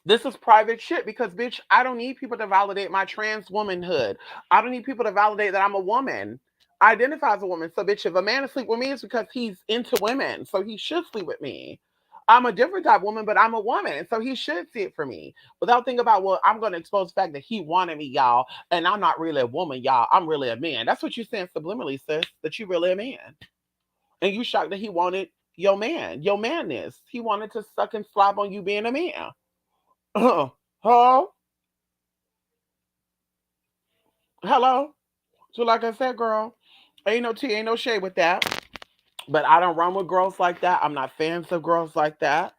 Speaker 3: This is private shit because, bitch, I don't need people to validate my trans womanhood. I don't need people to validate that I'm a woman. I identify as a woman. So, bitch, if a man is sleep with me, it's because he's into women. So he should sleep with me. I'm a different type of woman, but I'm a woman. And so he should see it for me. Without thinking about, well, I'm going to expose the fact that he wanted me, y'all. And I'm not really a woman, y'all. I'm really a man. That's what you're saying subliminally, sis, that you're really a man. And you shocked that he wanted your man, your manness. He wanted to suck and slap on you being a man. Huh? Hello. So like I said, girl, ain't no tea, ain't no shade with that. But I don't run with girls like that. I'm not fans of girls like that.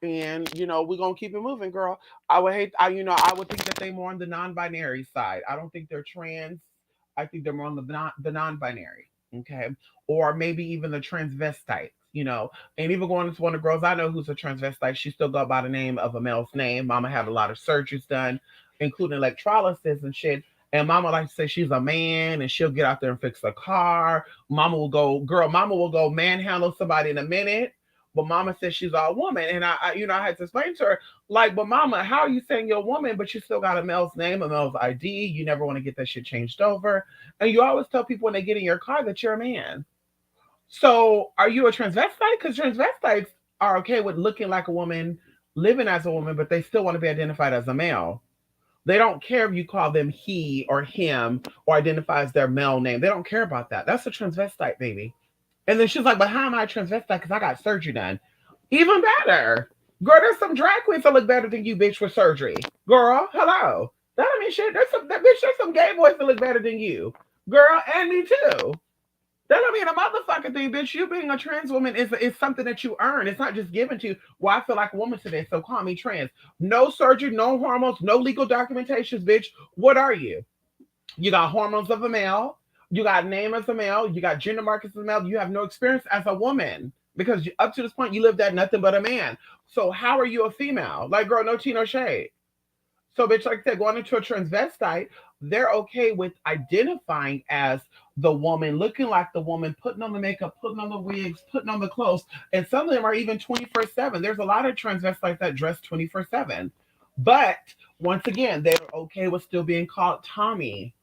Speaker 3: And we're gonna keep it moving, girl. I would hate I would think that they more on the non-binary side. I don't think they're trans. I think they're more on the non-binary. Okay. Or maybe even the transvestite. And even going into one of the girls I know who's a transvestite, she still go by the name of a male's name. Mama had a lot of surgeries done, including electrolysis and shit. And mama likes to say she's a man and she'll get out there and fix a car. Mama will go manhandle somebody in a minute. But mama says she's all woman. And I had to explain to her, like, but mama, how are you saying you're a woman, but you still got a male's name, a male's ID? You never want to get that shit changed over. And you always tell people when they get in your car that you're a man. So are you a transvestite? Because transvestites are okay with looking like a woman, living as a woman, but they still want to be identified as a male. They don't care if you call them he or him or identify as their male name. They don't care about that. That's a transvestite, baby. And then she's like, but how am I a transvestite? Because I got surgery done. Even better. Girl, there's some drag queens that look better than you, bitch, with surgery. Girl, hello. That don't mean shit. There's some gay boys that look better than you. Girl, and me too. That don't mean a motherfucking thing, bitch. You being a trans woman is something that you earn. It's not just given to you. Well, I feel like a woman today, so call me trans. No surgery, no hormones, no legal documentations, bitch. What are you? You got hormones of a male. You got name as a male. You got gender markers as a male. You have no experience as a woman because up to this point you lived at nothing but a man. So how are you a female? Like, girl, no tea, no shade. So, bitch, like I said, going into a transvestite, they're okay with identifying as the woman, looking like the woman, putting on the makeup, putting on the wigs, putting on the clothes. And some of them are even 24/7. There's a lot of transvestites that dress 24/7. But once again, they're okay with still being called Tommy.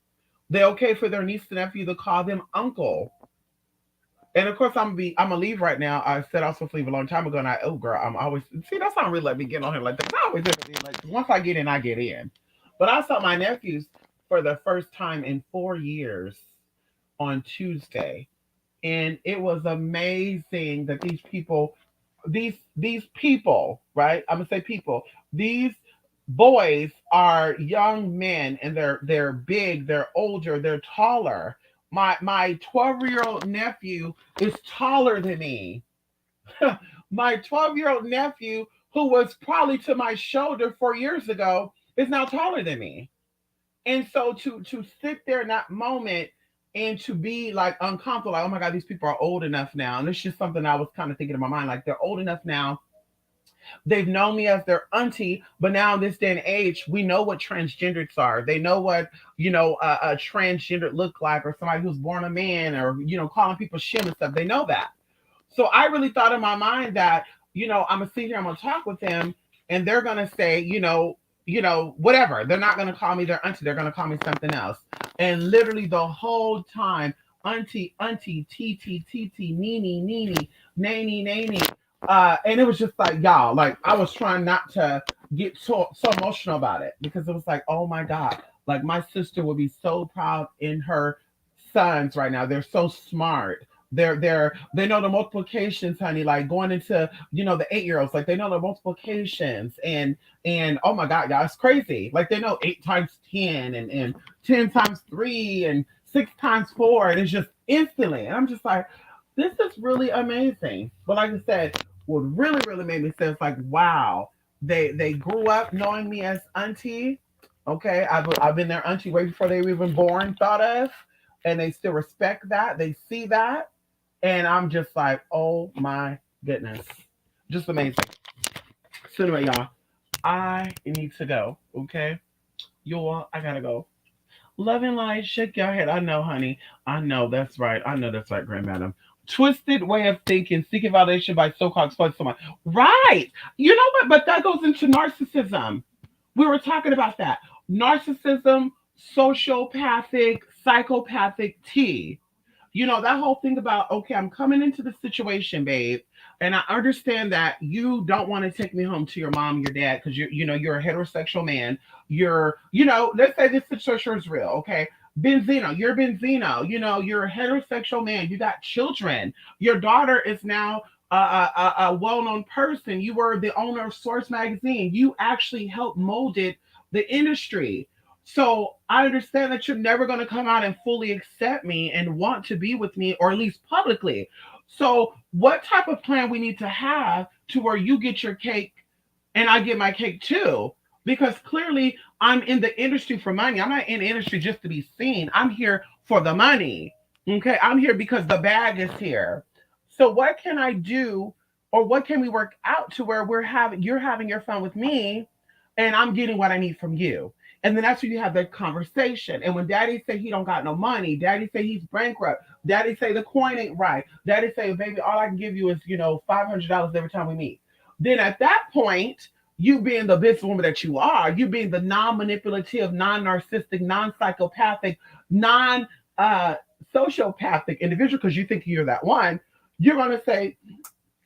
Speaker 3: They're okay for their niece and nephew to call them uncle. And of course, I'm gonna leave right now. I said I was supposed to leave a long time ago, and oh girl, I'm always see that's not really let me get on here like that. I always do it, like once I get in, I get in. But I saw my nephews for the first time in 4 years on Tuesday, and it was amazing that these people, right? I'm gonna say people. These boys are young men, and they're big, they're older, they're taller. My 12-year-old nephew is taller than me. My 12-year-old nephew, who was probably to my shoulder 4 years ago, is now taller than me. And so to sit there in that moment and to be like uncomfortable, like, oh my God, these people are old enough now. And it's just something I was kind of thinking in my mind, like they're old enough now. They've known me as their auntie, but now in this day and age, we know what transgenders are. They know what a transgender look like, or somebody who's born a man, or calling people shit and stuff. They know that. So I really thought in my mind that I'm gonna sit here, I'm gonna talk with them, and they're gonna say whatever. They're not gonna call me their auntie. They're gonna call me something else. And literally the whole time, auntie, tt, nini, nanny. And it was just like, y'all, like I was trying not to get so emotional about it because it was like, oh my God, like my sister would be so proud in her sons right now. They're so smart. They know the multiplications, honey, like going into the 8-year-olds, like they know the multiplications and oh my God, y'all, it's crazy. Like they know 8 times 10 and 10 times 3 and 6 times 4, and it's just instantly. And I'm just like, this is really amazing. But like I said, what really made me say, it's like, wow, they grew up knowing me as auntie. Okay, I've been their auntie way before they were even born, thought of, and they still respect that. They see that, and I'm just like, oh my goodness, just amazing. So anyway, y'all, I need to go. Okay, you all, I gotta go. Love and light, shake your head. I know, honey. I know that's right. I know that's right, Grandmadam. Twisted way of thinking, seeking validation by so-called exploiting someone. Right. You know what? But that goes into narcissism. We were talking about that. Narcissism, sociopathic, psychopathic T. That whole thing about, okay, I'm coming into the situation, babe, and I understand that you don't want to take me home to your mom, your dad, because you're a heterosexual man. Let's say this situation is real, okay? Benzino, you're a heterosexual man. You got children. Your daughter is now a well-known person. You were the owner of Source Magazine. You actually helped molded the industry. So I understand that you're never going to come out and fully accept me and want to be with me, or at least publicly. So what type of plan we need to have to where you get your cake and I get my cake too? Because clearly I'm in the industry for money. I'm not in the industry just to be seen. I'm here for the money. Okay. I'm here because the bag is here. So what can I do, or what can we work out to where you're having your fun with me and I'm getting what I need from you? And then that's when you have that conversation. And when daddy say he don't got no money, daddy say he's bankrupt, daddy say the coin ain't right, daddy say, baby, all I can give you is, $500 every time we meet. Then at that point, you being the businesswoman that you are, you being the non-manipulative, non-narcissistic, non-psychopathic, non sociopathic individual, because you think you're that one, you're gonna say,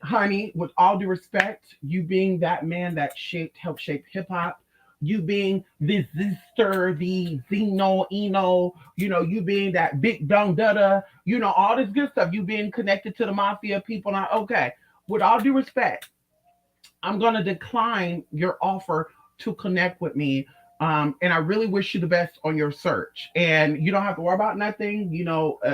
Speaker 3: honey, with all due respect, you being that man that helped shape hip hop, you being the Zister, the Zeno, Eno, you being that big dung dada, all this good stuff, you being connected to the mafia people. Now, okay, with all due respect, I'm going to decline your offer to connect with me. And I really wish you the best on your search. And you don't have to worry about nothing,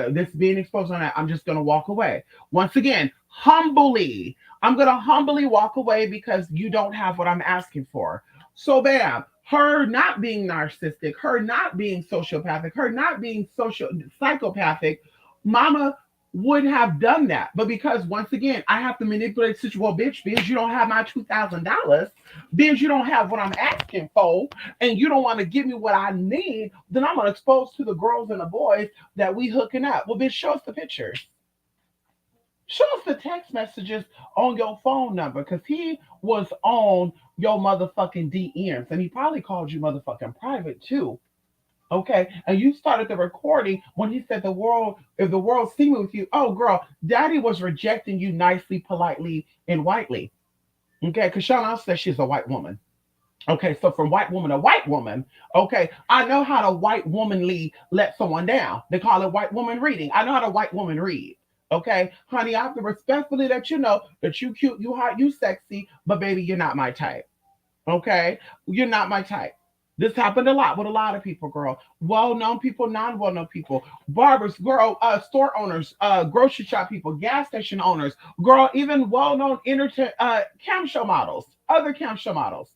Speaker 3: this being exposed on that. I'm just going to walk away. Once again, humbly, I'm going to humbly walk away because you don't have what I'm asking for. So, bam, her not being narcissistic, her not being sociopathic, her not being psychopathic, mama would have done that. But because once again, I have to manipulate the situation. Well, bitch, because you don't have my $2,000, because you don't have what I'm asking for, and you don't want to give me what I need, then I'm gonna expose to the girls and the boys that we hooking up. Well, bitch, show us the pictures. Show us the text messages on your phone number, because he was on your motherfucking DMs, and he probably called you motherfucking private too. Okay, and you started the recording when he said if the world see me with you, oh girl, daddy was rejecting you nicely, politely, and whitely. Okay, because Shauna says she's a white woman. Okay, so from white woman to white woman, okay, I know how to white womanly let someone down. They call it white woman reading. I know how to white woman read. Okay, honey, I have to respectfully let you know that you cute, you hot, you sexy, but baby, you're not my type. Okay, you're not my type. This happened a lot with a lot of people, girl. Well-known people, non-well-known people, barbers, girl, store owners, grocery shop people, gas station owners, girl, even well-known cam show models, other cam show models.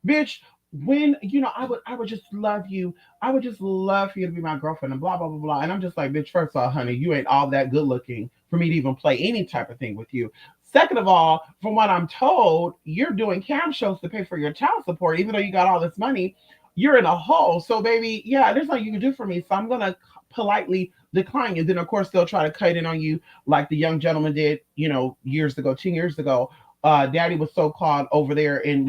Speaker 3: Bitch, when I would just love you. I would just love for you to be my girlfriend and blah blah blah blah. And I'm just like, bitch, first of all, honey, you ain't all that good looking for me to even play any type of thing with you. Second of all, from what I'm told, you're doing cam shows to pay for your child support, even though you got all this money. You're in a hole. So, baby, yeah, there's nothing you can do for me. So I'm gonna politely decline you. Then, of course, they'll try to cut in on you like the young gentleman did, years ago, 10 years ago. Daddy was so called over there in,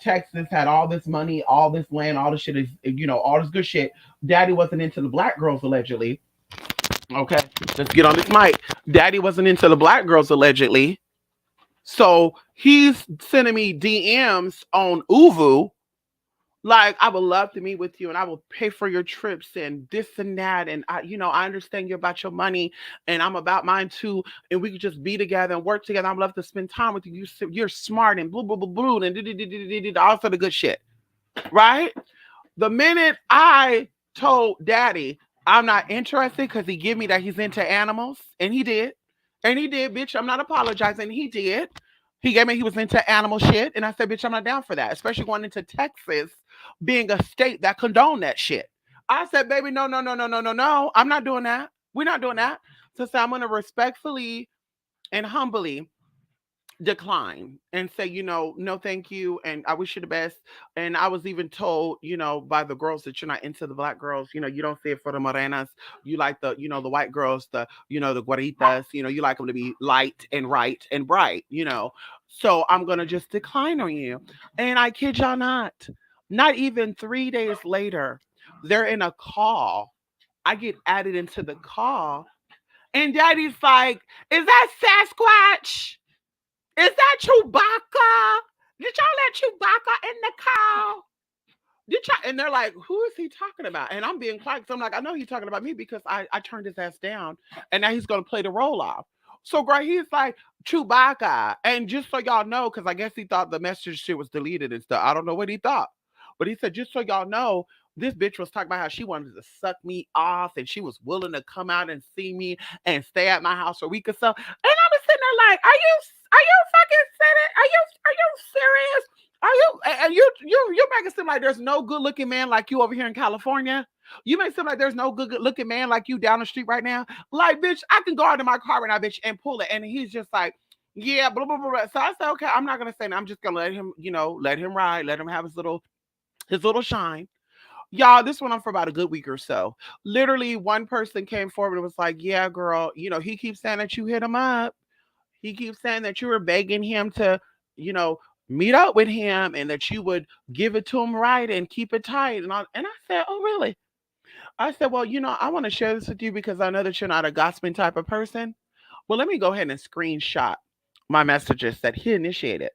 Speaker 3: Texas, had all this money, all this land, all this shit is, all this good shit. Daddy wasn't into the black girls allegedly. Okay, let's get on this mic. Daddy wasn't into the black girls allegedly. So he's sending me DMs on Uvu. Like, I would love to meet with you and I will pay for your trips and this and that. And I understand you're about your money and I'm about mine too. And we could just be together and work together. I'd love to spend time with you. You're smart and blue and all sort of good shit. Right? The minute I told daddy I'm not interested because he gave me that he's into animals, and he did. And he did, bitch. I'm not apologizing. He did. He gave me he was into animal shit. And I said, bitch, I'm not down for that. Especially going into Texas, being a state that condone that shit. I said, baby, no, no, no, no, no, no, no. I'm not doing that. We're not doing that. So I'm gonna respectfully and humbly decline and say, no, thank you. And I wish you the best. And I was even told, by the girls that you're not into the black girls, you don't see it for the morenas. You like the white girls, the guaritas, you like them to be light and right and bright. So I'm going to just decline on you. And I kid y'all not even 3 days later, they're in a call. I get added into the call. And daddy's like, is that Sasquatch? Is that Chewbacca? Did y'all let Chewbacca in the call? Did y'all? And they're like, who is he talking about? And I'm being quiet because I'm like, I know he's talking about me because I turned his ass down and now he's going to play the role off. So, great, he's like, Chewbacca. And just so y'all know, because I guess he thought the message shit was deleted and stuff. I don't know what he thought. But he said, just so y'all know, This bitch was talking about how she wanted to suck me off and she was willing to come out and see me and stay at my house for a week or so. And I was sitting there like, are you fucking serious? Are you serious? Are you and you make it seem like there's no good looking man like you over here in California? You make it seem like there's no good looking man like you down the street right now. Like, bitch, I can go out in my car right now, bitch, and pull it. And he's just like, yeah, blah, blah, blah, blah. So I said, okay, I'm not gonna say that. I'm just gonna let him, let him ride, let him have his little shine. Y'all, this went on for about a good week or so. Literally, one person came forward and was like, yeah, girl, he keeps saying that you hit him up. He keeps saying that you were begging him to, you know, meet up with him and that you would give it to him right and keep it tight. And I said, oh, really? I said, well, I want to share this with you because I know that you're not a gossiping type of person. Well, let me go ahead and screenshot my messages that he initiated.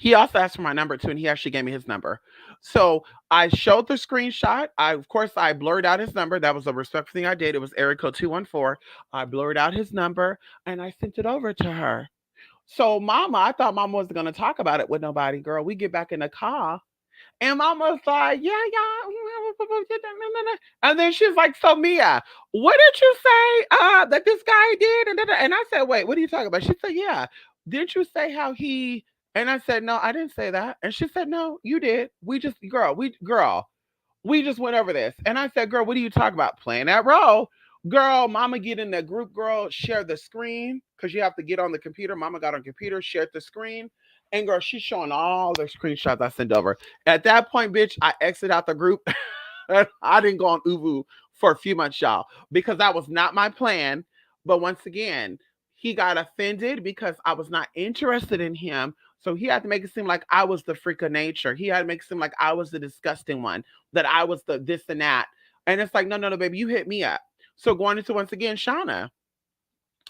Speaker 3: He also asked for my number too, and he actually gave me his number. So I showed the screenshot. Of course, I blurred out his number. That was a respectful thing I did. It was area code 214. I blurred out his number and I sent it over to her. So, I thought Mama wasn't going to talk about it with nobody. Girl, we get back in the car, and Mama's like, yeah, yeah. And then she's like, so Mia, what did you say that this guy did? And I said, wait, what are you talking about? She said, yeah. Didn't you say how he? And I said, no, I didn't say that. And she said, no, you did. We just went over this. And I said, girl, what are you talking about? Playing that role. Girl, Mama get in the group, girl, share the screen because you have to get on the computer. Mama got on the computer, shared the screen. And girl, she's showing all the screenshots I sent over. At that point, bitch, I exit out the group. I didn't go on Uvu for a few months, y'all, because that was not my plan. But once again, he got offended because I was not interested in him. So he had to make it seem like I was the freak of nature. He had to make it seem like I was the disgusting one, that I was the this and that. And it's like, no, no, no, baby, you hit me up. So going into once again, Shauna.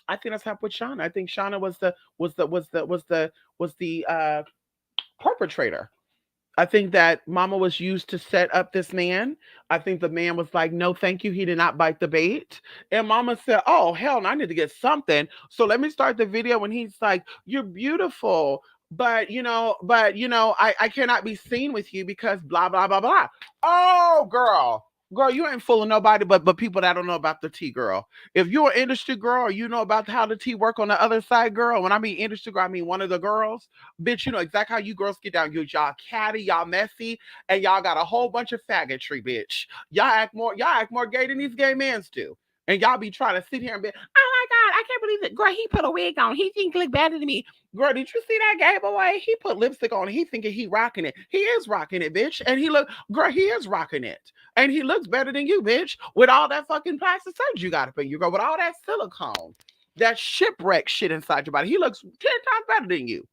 Speaker 3: I think that's happened with Shauna. I think Shauna was the perpetrator. I think that Mama was used to set up this man. I think the man was like, no, thank you. He did not bite the bait. And Mama said, oh, hell, no, I need to get something. So let me start the video when he's like, you're beautiful. But I cannot be seen with you because blah, blah, blah, blah. Oh, girl. Girl, you ain't fooling nobody but people that don't know about the tea, girl. If you're an industry girl or you know about how the tea work on the other side, girl, when I mean industry girl, I mean one of the girls. Bitch, you know exactly how you girls get down. Y'all catty, y'all messy, and y'all got a whole bunch of faggotry, bitch. Y'all act more gay than these gay mans do. And y'all be trying to sit here and be, oh my God, I can't believe it. Girl, he put a wig on. He think look better than me. Girl, did you see that gay boy? He put lipstick on. He thinking he rocking it. He is rocking it, bitch. And he is rocking it. And he looks better than you, bitch. With all that fucking plastic surgery you got up in you, girl. With all that silicone, that shipwreck shit inside your body. He looks 10 times better than you.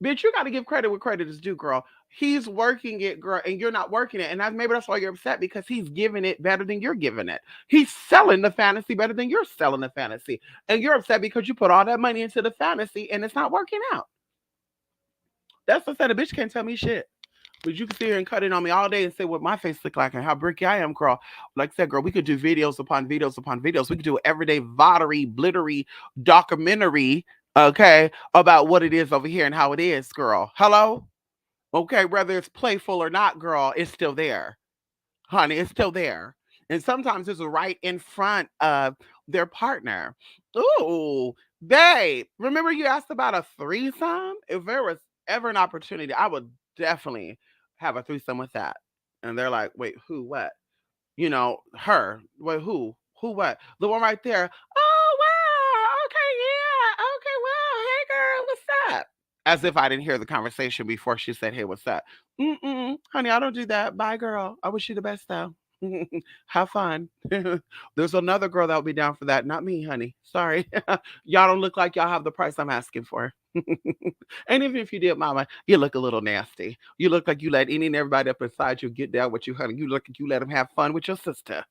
Speaker 3: Bitch, you got to give credit where credit is due, girl. He's working it, girl, and you're not working it. And maybe that's why you're upset because he's giving it better than you're giving it. He's selling the fantasy better than you're selling the fantasy. And you're upset because you put all that money into the fantasy and it's not working out. That's what I said. A bitch can't tell me shit. But you can sit here and cut it on me all day and say what my face look like and how bricky I am, girl. Like I said, girl, we could do videos upon videos upon videos. We could do everyday voddery, blittery documentary, okay, about what it is over here and how it is, girl. Hello? Okay, whether it's playful or not, girl, it's still there. Honey, it's still there. And sometimes it's right in front of their partner. Ooh, babe, remember you asked about a threesome? If there was ever an opportunity, I would definitely have a threesome with that. And they're like, wait, who, what? Her. Wait, who? Who, what? The one right there. Oh, wow. Okay, yeah. Okay, wow. Hey, girl, what's up? As if I didn't hear the conversation before she said, hey, what's up? Mm-mm, honey, I don't do that. Bye, girl. I wish you the best, though. Have fun. There's another girl that will be down for that. Not me, honey. Sorry. Y'all don't look like y'all have the price I'm asking for. And even if you did, mama, you look a little nasty. You look like you let any and everybody up inside you get down with you, honey. You look like you let them have fun with your sister.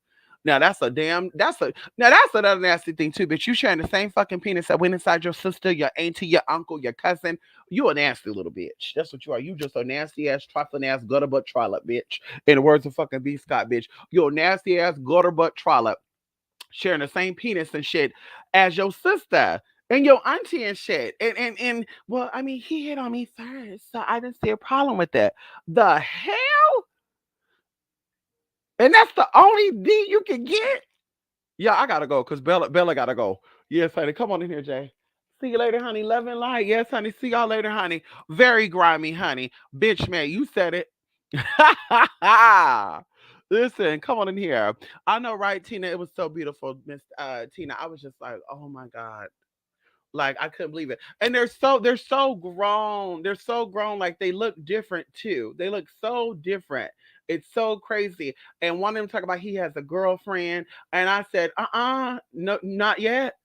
Speaker 3: Now that's another nasty thing too, bitch. You sharing the same fucking penis that went inside your sister, your auntie, your uncle, your cousin. You a nasty little bitch. That's what you are. You just a nasty ass, trifling ass, gutter butt trollop, bitch. In the words of fucking B. Scott, bitch. You a nasty ass, gutter butt trollop. Sharing the same penis and shit as your sister and your auntie and shit. And well, I mean, he hit on me first, so I didn't see a problem with that. The hell? And that's the only D you can get. Yeah, I gotta go because Bella gotta go. Yes, honey. Come on in here, Jay. See you later, honey. Love and light. Yes, honey. See y'all later, honey. Very grimy, honey. Bitch, man, you said it. Listen, come on in here. I know, right, Tina? It was so beautiful, Miss Tina. I was just like, oh my God. Like I couldn't believe it. And they're so grown. They're so grown. Like they look different too. They look so different. It's so crazy. And one of them talk about he has a girlfriend. And I said, no, not yet.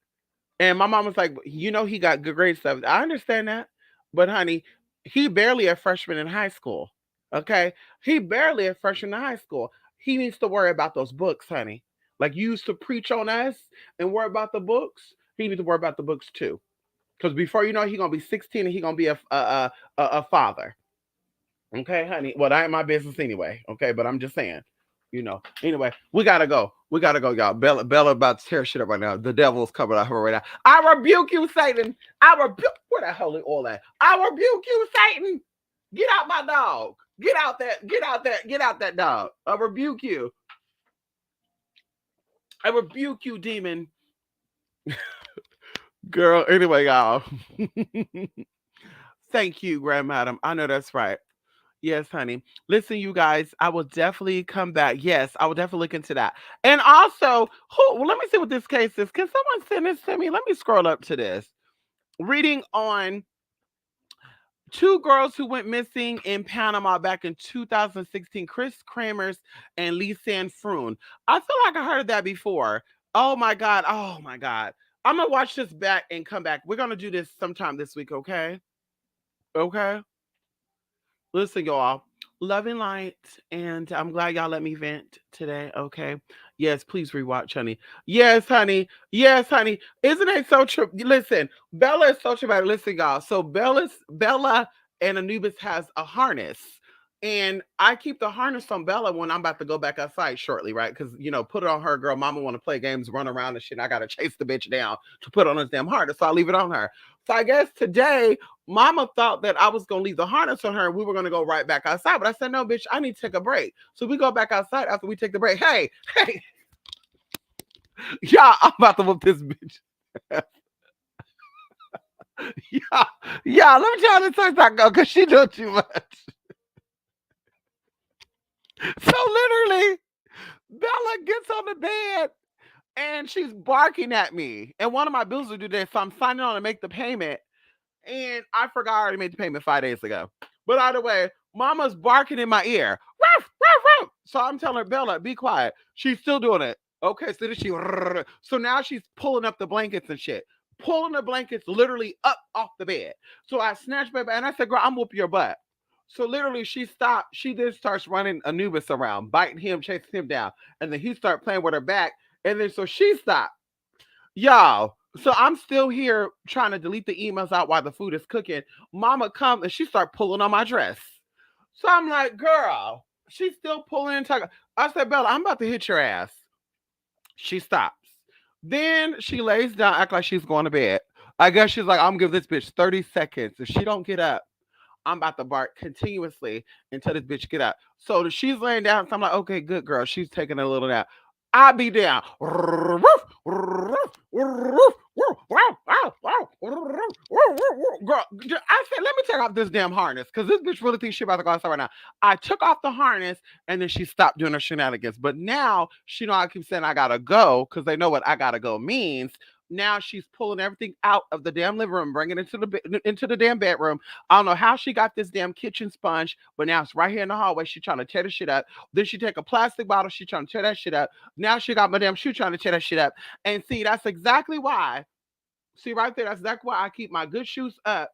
Speaker 3: And my mom was like, he got good grades stuff. I understand that. But honey, he barely a freshman in high school. Okay. He barely a freshman in high school. He needs to worry about those books, honey. Like you used to preach on us and worry about the books. He needs to worry about the books too. Because before you know it, he gonna be 16 and he gonna be a father. Okay, honey. Well, that ain't my business anyway. Okay, but I'm just saying. Anyway, we gotta go. We gotta go, y'all. Bella about to tear shit up right now. The devil's coming out her right now. I rebuke you, Satan. I rebuke where the hell is all that? I rebuke you, Satan. Get out my dog. Get out that. Get out that. Get out that dog. I rebuke you. I rebuke you, demon. Girl, anyway, y'all. Thank you, Grandmadam. I know that's right. Yes, honey. Listen, you guys, I will definitely come back. Yes, I will definitely look into that. And also, let me see what this case is. Can someone send this to me? Let me scroll up to this. Reading on two girls who went missing in Panama back in 2016, Chris Kramers and Lisanne Froon. I feel like I heard that before. Oh my God. Oh my God. I'm going to watch this back and come back. We're going to do this sometime this week, okay? Okay. Listen, y'all. Love and light, and I'm glad y'all let me vent today. Okay. Yes, please rewatch, honey. Yes, honey. Yes, honey. Isn't it so true? Listen, Bella is so traumatic. Listen, y'all. So Bella and Anubis has a harness. And I keep the harness on Bella when I'm about to go back outside shortly, right? Because put it on her, girl. Mama want to play games, run around and shit. I gotta chase the bitch down to put on this damn harness. So I leave it on her. So I guess today Mama thought that I was gonna leave the harness on her and we were gonna go right back outside. But I said, no, bitch, I need to take a break. So we go back outside after we take the break. Hey, yeah, I'm about to whoop this bitch. Yeah, let me tell you this that go because she doing too much. So literally, Bella gets on the bed and she's barking at me. And one of my bills are due today, so I'm signing on to make the payment. And I forgot I already made the payment 5 days ago. But either way, Mama's barking in my ear. Ruff, ruff, ruff. So I'm telling her, Bella, be quiet. She's still doing it. Okay, so then so now she's pulling up the blankets and shit. Pulling the blankets literally up off the bed. So I snatched my bed and I said, girl, I'm whooping your butt. So literally she stopped. She then starts running Anubis around, biting him, chasing him down. And then he started playing with her back. And then so she stopped. Y'all, so I'm still here trying to delete the emails out while the food is cooking. Mama comes and she start pulling on my dress. So I'm like, girl, she's still pulling and talking. I said, Bella, I'm about to hit your ass. She stops. Then she lays down, act like she's going to bed. I guess she's like, I'm gonna give this bitch 30 seconds. If she don't get up, I'm about to bark continuously until this bitch get up. So she's laying down. So I'm like, okay, good girl. She's taking a little nap. I be down. Girl, I said, let me take off this damn harness because this bitch really thinks she about to go outside right now. I took off the harness and then she stopped doing her shenanigans. But now she know I keep saying I gotta go because they know what I gotta go means. Now she's pulling everything out of the damn living room, bringing it into the damn bedroom. I don't know how she got this damn kitchen sponge, but now it's right here in the hallway. She trying to tear the shit up. Then she take a plastic bottle. She trying to tear that shit up. Now she got my damn shoe trying to tear that shit up. And see, that's exactly why. See right there, that's exactly why I keep my good shoes up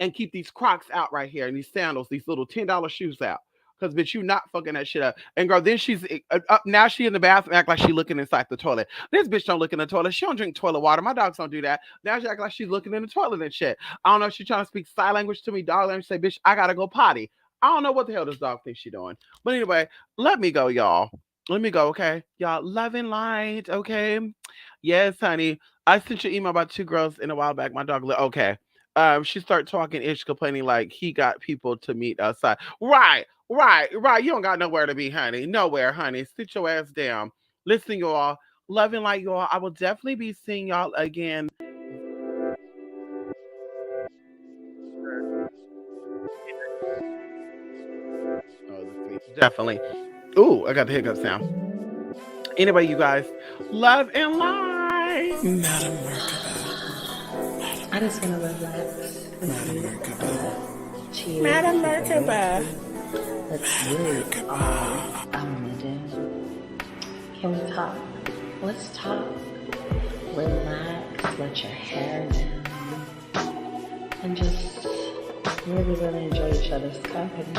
Speaker 3: and keep these Crocs out right here and these sandals, these little $10 shoes out. Cause bitch, you not fucking that shit up. And girl, then she's up now. She in the bathroom, act like she looking inside the toilet. This bitch don't look in the toilet. She don't drink toilet water. My dogs don't do that. Now she act like she's looking in the toilet and shit. I don't know if she's trying to speak sign language to me, dog language. Say, bitch, I gotta go potty. I don't know what the hell this dog thinks she doing. But anyway, let me go, y'all. Let me go, okay? Y'all, love and light, okay? Yes, honey. I sent you an email about two girls in a while back. My dog, okay. She started talking ish, complaining like he got people to meet outside. Right. Right, right. You don't got nowhere to be, honey. Nowhere, honey. Sit your ass down. Listen, y'all. Loving like y'all. I will definitely be seeing y'all again. Oh, definitely. Ooh, I got the hiccups now. Anyway, you guys, love and light.
Speaker 1: Madam Merkaba.
Speaker 2: I just want to relax.
Speaker 1: Madam Merkaba.
Speaker 2: Cheers.
Speaker 3: Madam Merkaba.
Speaker 2: Let's really. I want to do. Can we talk? Let's talk. Relax. Let your hair down. And just really, really enjoy each other's company.